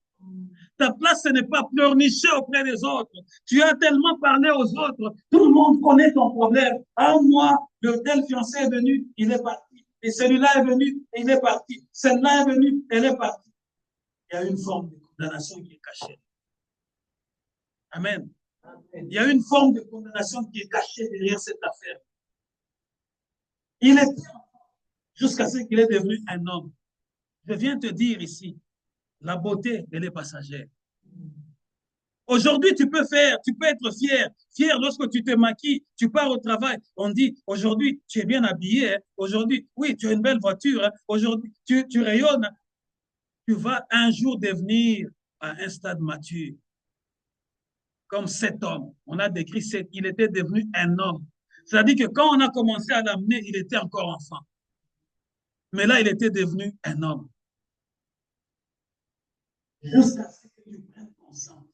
Ta place, ce n'est pas pleurnicher auprès des autres. Tu as tellement parlé aux autres. Tout le monde connaît ton problème. Ah, moi, le tel fiancé est venu, il est parti. Et celui-là est venu, et il est parti. Celle-là est venue, elle est partie. Il y a une forme de condamnation qui est cachée. Amen. Il y a une forme de condamnation qui est cachée derrière cette affaire. Il était jusqu'à ce qu'il est devenu un homme. Je viens te dire ici, la beauté, elle est passagère. Aujourd'hui, tu peux être fier lorsque tu te maquilles, tu pars au travail. On dit, aujourd'hui, tu es bien habillé. Hein? Aujourd'hui, oui, tu as une belle voiture. Hein? Aujourd'hui, tu rayonnes. Tu vas un jour devenir à un stade mature. Comme cet homme. On a décrit, il était devenu un homme. C'est-à-dire que quand on a commencé à l'amener, il était encore enfant. Mais là, il était devenu un homme. Jusqu'à ce que tu prennes conscience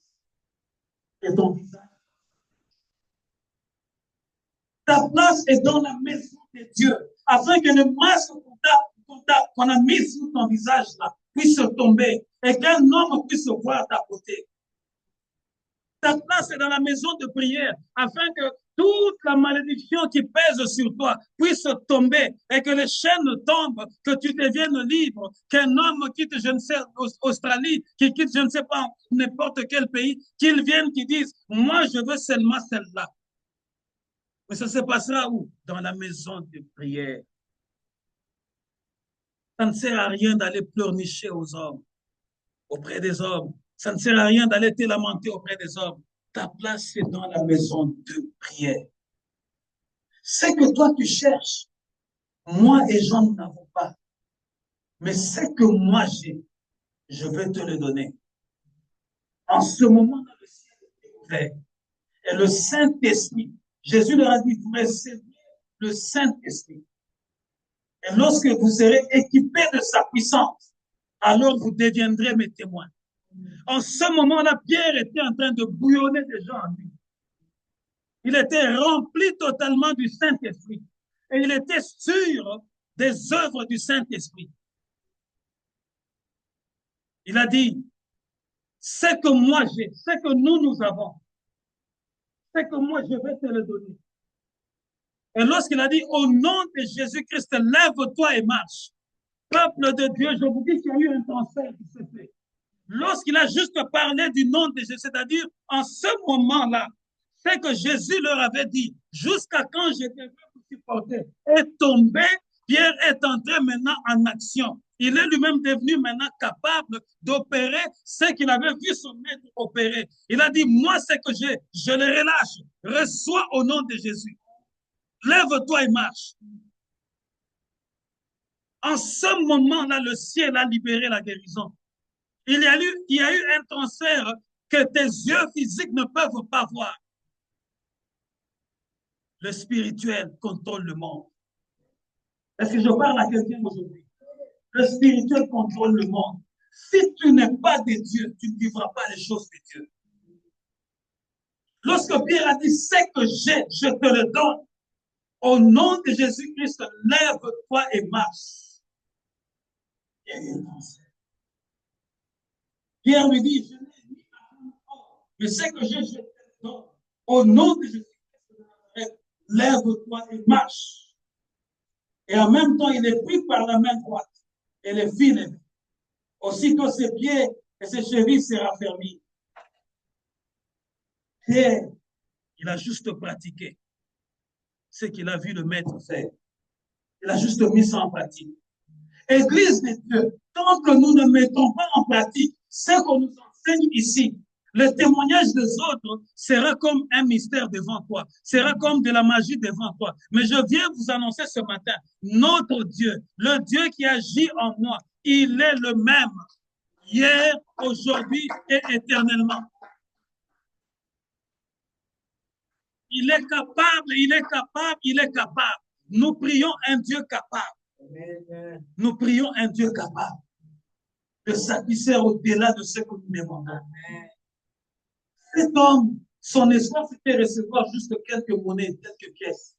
que ton visage. Ta place est dans la maison de Dieu, afin que le masque qu'on a mis sur ton visage là puisse tomber et qu'un homme puisse voir ta beauté. Ta place est dans la maison de prière, afin que toute la malédiction qui pèse sur toi puisse tomber et que les chaînes tombent, que tu deviennes libre, qu'un homme quitte, je ne sais, Australie, qui quitte, je ne sais pas, n'importe quel pays, qu'il vienne, qu'il dise, moi, je veux seulement celle-là. Mais ça se passera où? Dans la maison de prière. Ça ne sert à rien d'aller pleurnicher aux hommes, auprès des hommes. Ça ne sert à rien d'aller te lamenter auprès des hommes. Ta place, c'est dans la maison de prière. Ce que toi, tu cherches, moi et Jean n'avons pas. Mais ce que moi j'ai, je vais te le donner. En ce moment-là, le ciel est ouvert. Et le Saint-Esprit, Jésus leur a dit, vous recevrez le Saint-Esprit. Et lorsque vous serez équipés de sa puissance, alors vous deviendrez mes témoins. En ce moment-là, Pierre était en train de bouillonner déjà en lui. Il était rempli totalement du Saint-Esprit. Et il était sûr des œuvres du Saint-Esprit. Il a dit, ce que moi j'ai, ce que nous avons, ce que moi je vais te le donner. Et lorsqu'il a dit, au nom de Jésus-Christ, lève-toi et marche. Peuple de Dieu, je vous dis qu'il y a eu un transfert qui s'est fait. Lorsqu'il a juste parlé du nom de Jésus, c'est-à-dire en ce moment-là, ce que Jésus leur avait dit, jusqu'à quand je devais vous supporter, est tombé, Pierre est entré maintenant en action. Il est lui-même devenu maintenant capable d'opérer ce qu'il avait vu son maître opérer. Il a dit, moi, ce que j'ai, je le relâche. Reçois au nom de Jésus. Lève-toi et marche. En ce moment-là, le ciel a libéré la guérison. Il y a eu un transfert que tes yeux physiques ne peuvent pas voir. Le spirituel contrôle le monde. Est-ce que je parle à quelqu'un aujourd'hui? Le spirituel contrôle le monde. Si tu n'es pas de Dieu, tu ne vivras pas les choses de Dieu. Lorsque Pierre a dit, ce que j'ai, je te le donne. Au nom de Jésus-Christ, lève-toi et marche. Il y a eu un transfert. Pierre lui dit, je n'ai ni argent ni or, mais ce que j'ai, je te le donne. Au nom de Jésus-Christ, lève-toi et marche. Et en même temps, il est pris par la main droite et les fit lever. Aussitôt ses pieds et ses chevilles se raffermirent. Pierre, il a juste pratiqué ce qu'il a vu le maître faire. Il a juste mis ça en pratique. Église de Dieu, tant que nous ne mettons pas en pratique ce qu'on nous enseigne ici, le témoignage des autres sera comme un mystère devant toi, sera comme de la magie devant toi. Mais je viens vous annoncer ce matin, notre Dieu, le Dieu qui agit en moi, il est le même, hier, aujourd'hui et éternellement. Il est capable, il est capable, il est capable. Nous prions un Dieu capable. Nous prions un Dieu capable. de satisfaire au-delà de ce que nous demandons. Cet homme, son espoir, c'était recevoir juste quelques monnaies, quelques pièces.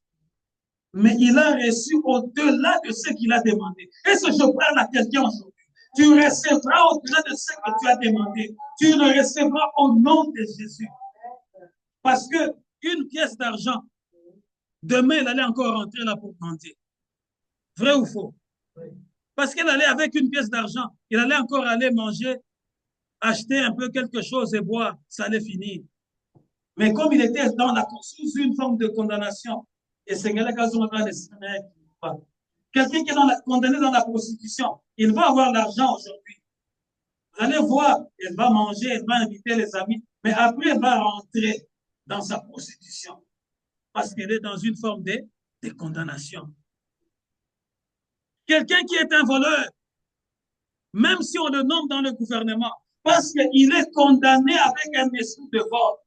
Mais il a reçu au-delà de ce qu'il a demandé. Est-ce que je parle à quelqu'un aujourd'hui? Tu recevras au-delà de ce que tu as demandé. Tu le recevras au nom de Jésus. Parce que une pièce d'argent, demain, il allait encore rentrer là pour mentir. Vrai ou faux? Parce qu'il allait avec une pièce d'argent, il allait encore aller manger, acheter un peu quelque chose et boire, ça allait finir. Mais comme il était dans sous une forme de condamnation, et c'est quelqu'un qui est condamné dans la prostitution, il va avoir l'argent aujourd'hui. Vous allez voir, elle va manger, elle va inviter les amis, mais après, elle va rentrer dans sa prostitution parce qu'elle est dans une forme de condamnation. Quelqu'un qui est un voleur, même si on le nomme dans le gouvernement, parce qu'il est condamné avec un esprit de vol,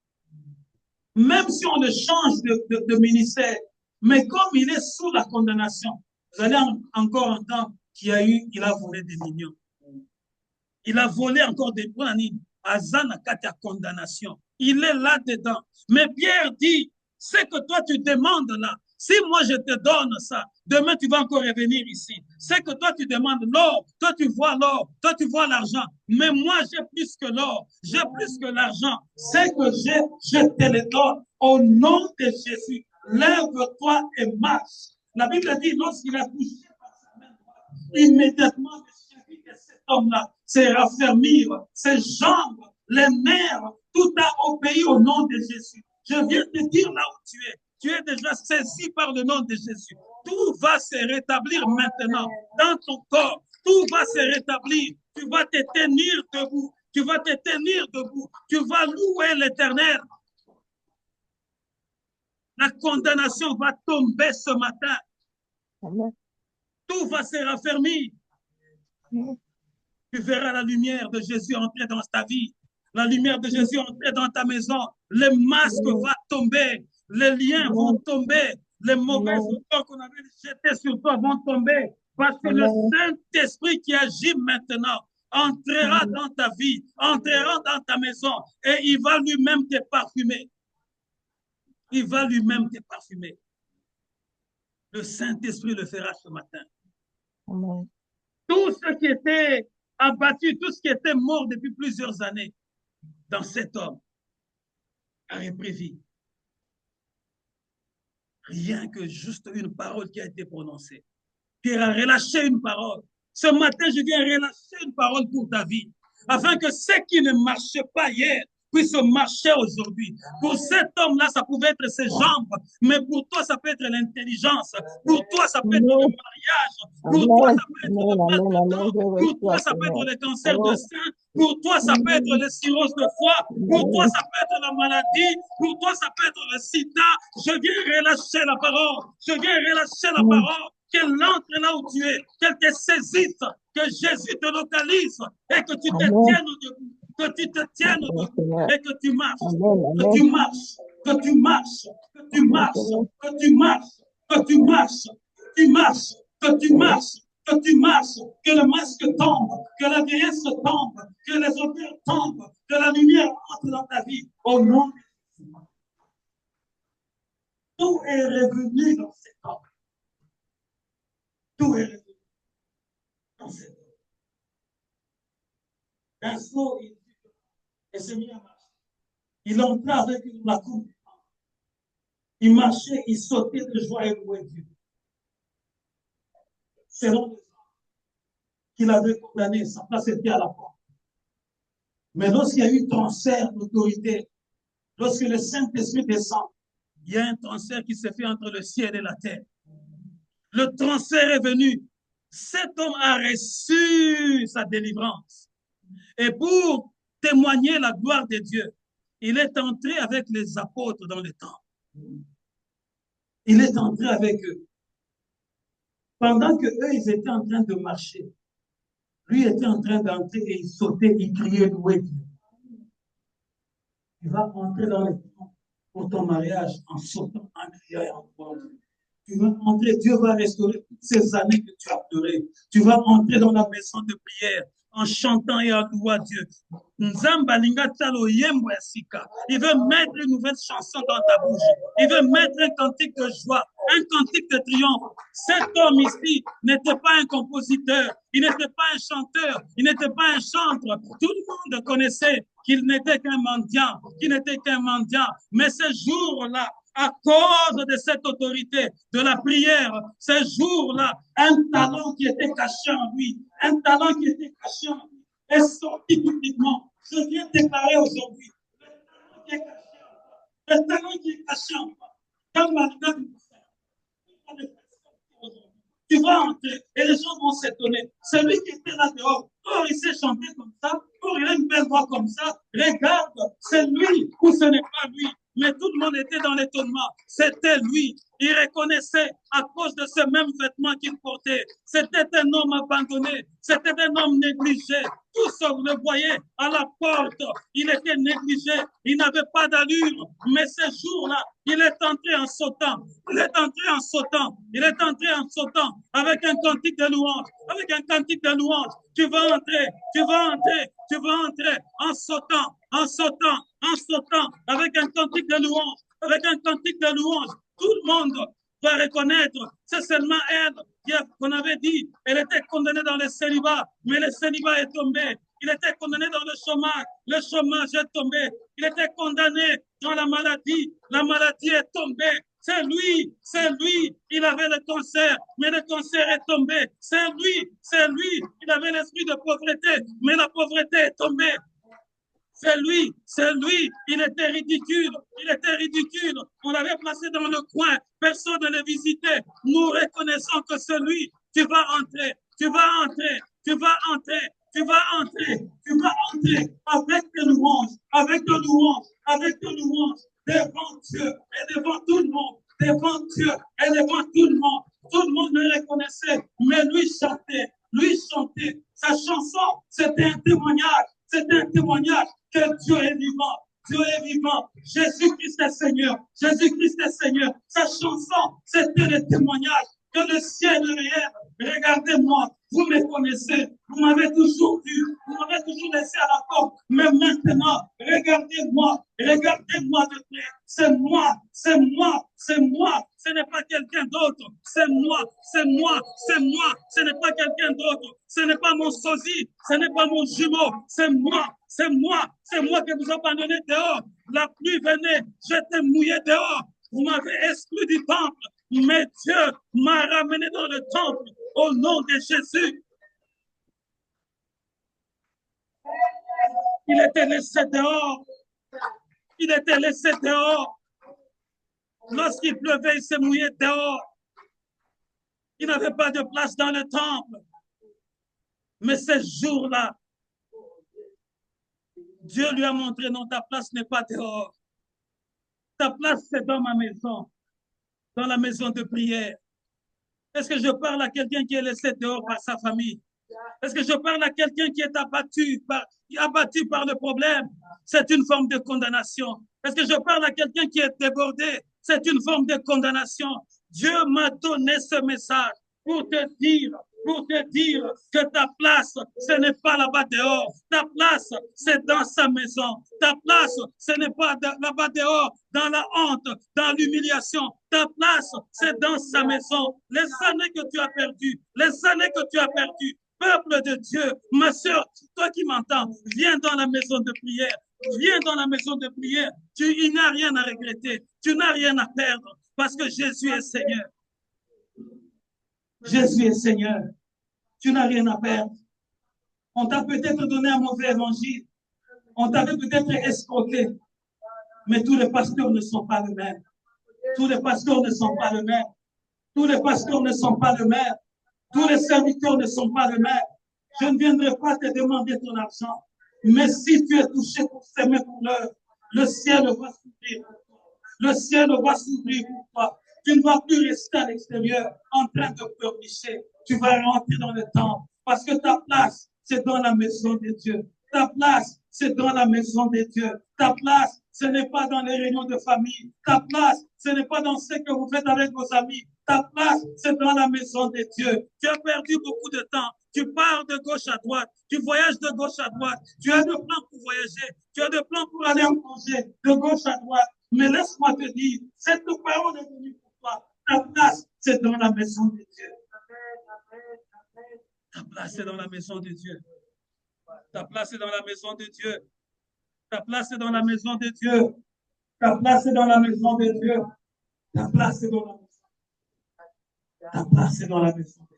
même si on le change de ministère, mais comme il est sous la condamnation, vous allez encore entendre qu'il a volé des millions. Il a volé encore des millions. Azan a condamnation. Il est là-dedans. Mais Pierre dit, c'est que toi tu demandes là. Si moi je te donne ça, demain tu vas encore revenir ici. C'est que toi tu demandes l'or, toi tu vois l'or, toi tu vois l'argent. Mais moi j'ai plus que l'or, j'ai plus que l'argent. C'est que je te le donne au nom de Jésus. Lève-toi et marche. La Bible dit, lorsqu'il a touché par sa main droite, immédiatement le cheville de cet homme-là s'est raffermi, ses jambes, les nerfs, tout a obéi au nom de Jésus. Je viens te dire là où tu es déjà saisi par le nom de Jésus. Tout va se rétablir maintenant dans ton corps. Tout va se rétablir. Tu vas te tenir debout. Tu vas te tenir debout. Tu vas louer l'Éternel. La condamnation va tomber ce matin. Amen. Tout va se raffermir. Amen. Tu verras la lumière de Jésus entrer dans ta vie. La lumière de Jésus entrer dans ta maison. Les masques vont tomber. Les liens vont tomber. Les mauvais efforts qu'on avait jetés sur toi vont tomber. Parce que le Saint-Esprit qui agit maintenant entrera dans ta vie, entrera dans ta maison et il va lui-même te parfumer. Il va lui-même te parfumer. Le Saint-Esprit le fera ce matin. Amen. Tout ce qui était abattu, tout ce qui était mort depuis plusieurs années dans cet homme a repris vie. Rien que juste une parole qui a été prononcée. Pierre a relâché une parole. Ce matin, je viens relâcher une parole pour ta vie, afin que ce qui ne marchait pas hier puisse marcher aujourd'hui. Pour cet homme-là, ça pouvait être ses jambes, mais pour toi, ça peut être l'intelligence. Pour toi, ça peut être le mariage. Pour toi, ça peut être le mal. Pour toi, ça peut être le cancer de sein. Pour toi, ça peut être le cirrhose de foie. Pour toi, ça peut être la maladie. Pour toi, ça peut être le sida. Je viens relâcher la parole. Je viens relâcher la parole. Qu'elle entre là où tu es, qu'elle te saisisse, que Jésus te localise et que tu te tiennes debout, que tu te tiennes debout et que tu marches, que tu marches, que tu marches, que tu marches, que tu marches, que tu marches, que tu marches, que tu marches, que tu marches, que le masque tombe, que la vieillesse tombe, que les odeurs tombent, que la lumière entre dans ta vie au nom de Jésus. Tout est revenu dans cet homme. Tout est revenu dans cette eau. D'un saut, il s'est mis à marcher. Il entrait avec la coupe. Il marchait, il sautait de joie et louait Dieu. Selon les hommes qu'il avait condamné, sa place était à la porte. Mais lorsqu'il y a eu transfert d'autorité, lorsque le Saint-Esprit descend, il y a un transfert qui se fait entre le ciel et la terre. Le transfert est venu. Cet homme a reçu sa délivrance. Et pour témoigner la gloire de Dieu, il est entré avec les apôtres dans le temple. Il est entré avec eux. Pendant que eux, ils étaient en train de marcher, lui était en train d'entrer et il sautait, il criait, louait Dieu. Tu vas entrer dans le temple pour ton mariage en sautant, en criant et en louant Dieu. Tu vas entrer, Dieu va restaurer toutes ces années que tu as pleurées. Tu vas entrer dans la maison de prière. en chantant et en louant Dieu. Nzamba linga talo yembo ya sika. Il veut mettre une nouvelle chanson dans ta bouche. Il veut mettre un cantique de joie, un cantique de triomphe. Cet homme ici n'était pas un compositeur, il n'était pas un chanteur, il n'était pas un chanteur. Tout le monde connaissait qu'il n'était qu'un mendiant, qu'il n'était qu'un mendiant. Mais ce jour-là, à cause de cette autorité de la prière, ce jour-là, un talent qui était caché en lui, un talent qui était caché en lui, est sorti publiquement. Je viens déclarer aujourd'hui, le talent qui est caché en toi, dans la vie, tu vas entrer et les gens vont s'étonner. Celui qui était là dehors, oh, il sait chanter comme ça, oh, il a une belle voix comme ça. Regarde, c'est lui ou ce n'est pas lui. Mais tout le monde était dans l'étonnement. C'était lui. Il reconnaissait à cause de ce même vêtement qu'il portait. C'était un homme abandonné. C'était un homme négligé. Tous le voyaient à la porte. Il était négligé. Il n'avait pas d'allure. Mais ce jour-là, il est entré en sautant. Il est entré en sautant. Il est entré en sautant avec un cantique de louange. Avec un cantique de louange. Tu vas entrer. Tu vas entrer. Tu vas entrer en sautant. En sautant. En sautant. Avec un cantique de louange. Avec un cantique de louange. Tout le monde va reconnaître, c'est seulement elle qu'on avait dit, elle était condamnée dans le célibat, mais le célibat est tombé. Il était condamné dans le chômage est tombé. Il était condamné dans la maladie est tombée. C'est lui, il avait le cancer, mais le cancer est tombé. C'est lui, il avait l'esprit de pauvreté, mais la pauvreté est tombée. C'est lui, il était ridicule, on l'avait placé dans le coin, personne ne le visitait. Nous reconnaissons que c'est lui, tu vas entrer avec tes louanges, devant Dieu et devant tout le monde, tout le monde le reconnaissait, mais lui chantait, sa chanson, c'était un témoignage que Dieu est vivant. Jésus-Christ est Seigneur. Sa chanson, c'était le témoignage que le ciel est réel. Regardez-moi, vous me connaissez, vous m'avez toujours vu, vous m'avez toujours laissé à la porte, mais maintenant, regardez-moi de près. C'est moi, ce n'est pas quelqu'un d'autre, c'est moi, ce n'est pas quelqu'un d'autre, ce n'est pas mon sosie, ce n'est pas mon jumeau, c'est moi que vous abandonnez dehors. La pluie venait, j'étais mouillé dehors, vous m'avez exclu du temple, mais Dieu m'a ramené dans le temple au nom de Jésus. Il était laissé dehors. Lorsqu'il pleuvait, il s'est mouillé dehors. Il n'avait pas de place dans le temple. Mais ce jour-là, Dieu lui a montré, non, ta place n'est pas dehors. Ta place, c'est dans ma maison, dans la maison de prière. Est-ce que je parle à quelqu'un qui est laissé dehors par sa famille? Est-ce que je parle à quelqu'un qui est abattu par le problème? C'est une forme de condamnation. Est-ce que je parle à quelqu'un qui est débordé? C'est une forme de condamnation. Dieu m'a donné ce message pour te dire que ta place, ce n'est pas là-bas dehors. Ta place, c'est dans sa maison. Ta place, ce n'est pas là-bas dehors, dans la honte, dans l'humiliation. Ta place, c'est dans sa maison. Les années que tu as perdues, peuple de Dieu, ma soeur, toi qui m'entends, viens dans la maison de prière. Il n'y a rien à regretter. Tu n'as rien à perdre parce que Jésus est Seigneur. Tu n'as rien à perdre. On t'a peut-être donné un mauvais évangile. On t'avait peut-être escroqué. Mais tous les pasteurs ne sont pas les mêmes. Tous les serviteurs ne sont pas les mêmes. Je ne viendrai pas te demander ton argent. Mais si tu es touché pour s'aimer pour l'heure, le ciel va s'ouvrir pour toi. Tu ne vas plus rester à l'extérieur en train de pleurnicher. Tu vas rentrer dans le temple parce que ta place, c'est dans la maison de Dieu. Ta place, ce n'est pas dans les réunions de famille. Ta place, ce n'est pas dans ce que vous faites avec vos amis. Ta place, c'est dans la maison de Dieu. Tu as perdu beaucoup de temps. Tu pars de gauche à droite. Tu voyages de gauche à droite. Tu as des plans pour voyager. Tu as des plans pour aller en congé de gauche à droite. Mais laisse-moi te dire, cette parole est venue pour toi. Ta place, c'est dans la maison de Dieu. Ta place est dans la maison de Dieu. Ta place est dans la maison de Dieu. Ta place est dans la maison de Dieu. Ta place est dans la maison de Dieu. Ta place est dans la maison. Ta place est dans la maison de Dieu.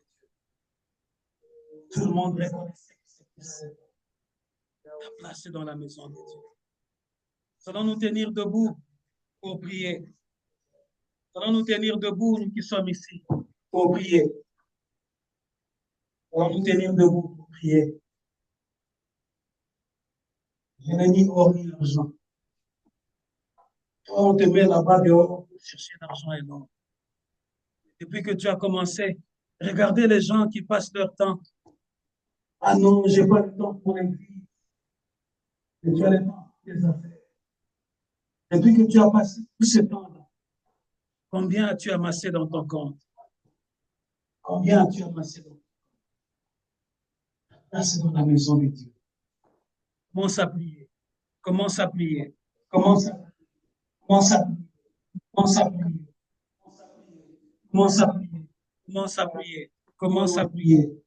Tout le monde reconnaissait que c'est ta place est dans la maison de Dieu. Nous allons nous tenir debout pour prier. Nous allons nous tenir debout, nous qui sommes ici, pour prier. Nous allons nous tenir debout pour prier. Je n'ai ni or ni argent. Toi, on te met là-bas dehors pour chercher l'argent et l'or. Depuis que tu as commencé, regardez les gens qui passent leur temps. Ah non, j'ai pas le temps pour l'église. Et tu as le temps pour tes affaires. Depuis que tu as passé tout ce temps-là, combien as-tu amassé dans ton compte? Combien as-tu amassé dans ton compte? Là, c'est dans la maison de Dieu. Commence à prier. Commence à prier. Commence à prier. Commence à prier. Commence à prier. Commence à prier. Commence à prier. Commence à prier. Commence à prier.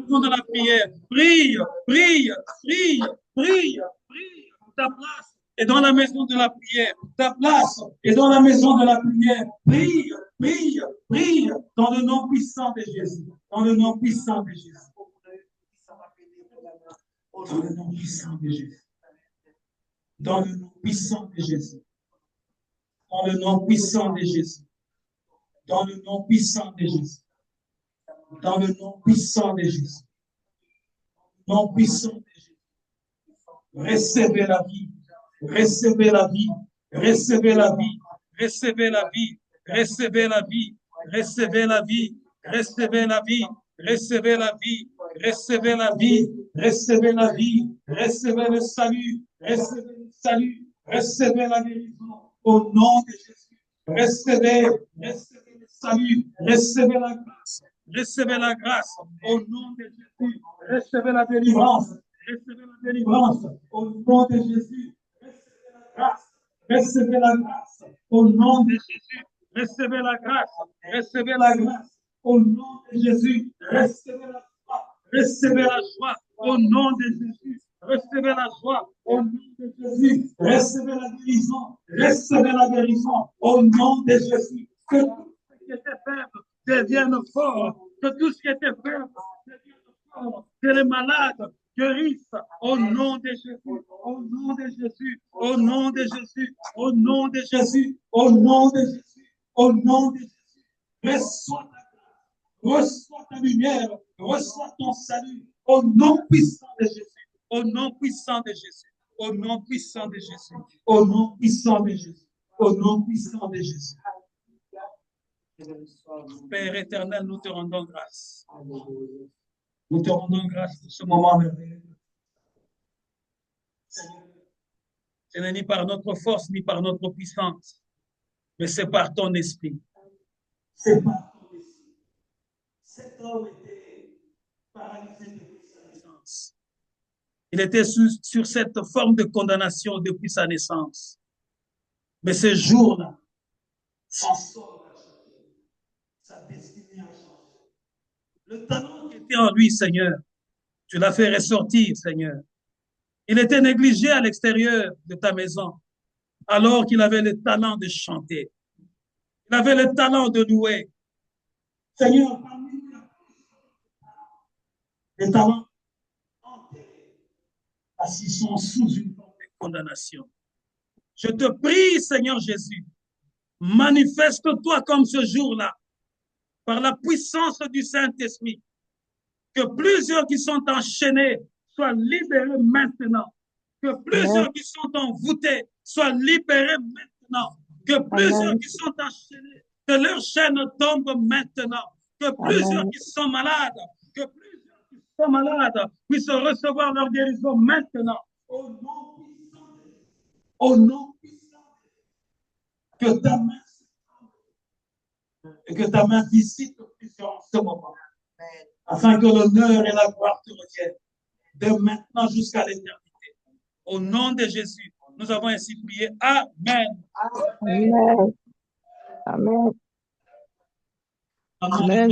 Dans la prière, prie, prie, prie, prie, prie. Ta place est dans la maison de la prière. Ta place est dans la maison de la prière. Prie, prie, prie dans le nom puissant de Jésus. Dans le nom puissant de Jésus. Dans le nom puissant de Jésus. Dans le nom puissant de Jésus. Dans le nom puissant de Jésus. Dans le nom puissant de Jésus. Dans le nom puissant de Jésus. Nom puissant de Jésus. Recevez la vie. Recevez la vie. Recevez la vie. Recevez la vie. Recevez la vie. Recevez la vie. Recevez la vie. Recevez la vie. Recevez la vie. Recevez la vie. Recevez le salut. Recevez le salut. Recevez la guérison. Au nom de Jésus. Recevez le salut. Recevez la grâce. Recevez la grâce. Au nom de Jésus. Recevez la délivrance. Recevez la délivrance. Au nom de Jésus. Recevez la grâce. Recevez la grâce. Au nom de Jésus. Recevez la grâce. Recevez la grâce. Au nom de Jésus. Recevez la joie. Recevez la joie. Au nom de Jésus. Recevez la joie. Au nom de Jésus. Recevez la guérison. Recevez la guérison. Au nom de Jésus. Que tout ce qui était faible devienne fort. Que tout ce qui était faible devienne fort. Que les malades guérissent au nom de Jésus, au nom de Jésus, au nom de Jésus, au nom de Jésus, au nom de Jésus, au nom de Jésus. Reçois ta grâce, reçois ta lumière, reçois ton salut, au nom puissant de Jésus, au nom puissant de Jésus, au nom puissant de Jésus, au nom puissant de Jésus, au nom puissant de Jésus. Père éternel, nous te rendons grâce. Nous te rendons grâce pour ce moment merveilleux. Ce n'est ni par notre force, ni par notre puissance, mais c'est par ton esprit. C'est par ton esprit. Cet homme était paralysé depuis sa naissance. Il était sur cette forme de condamnation depuis sa naissance. Mais ce jour-là, son sort a changé. Sa destinée a changé. Le talent qui était en lui, Seigneur, tu l'as fait ressortir, Seigneur. Il était négligé à l'extérieur de ta maison, alors qu'il avait le talent de chanter. Il avait le talent de louer. Seigneur, parmi nous, les talents enterrés, parce qu'ils sont sous une forme de condamnation. Je te prie, Seigneur Jésus, manifeste-toi comme ce jour-là, par la puissance du Saint-Esprit, que plusieurs qui sont enchaînés soient libérés maintenant, que plusieurs qui sont envoûtés soient libérés maintenant, que plusieurs qui sont enchaînés, que leurs chaînes tombent maintenant, que plusieurs qui sont malades, que plusieurs qui sont malades puissent recevoir leur guérison maintenant, au nom puissant de Jésus, au nom puissant de Jésus, que ta main visite plusieurs en ce moment, afin que l'honneur et la gloire te reviennent, de maintenant jusqu'à l'éternité. Au nom de Jésus, nous avons ainsi prié. Amen. Amen. Amen. Amen.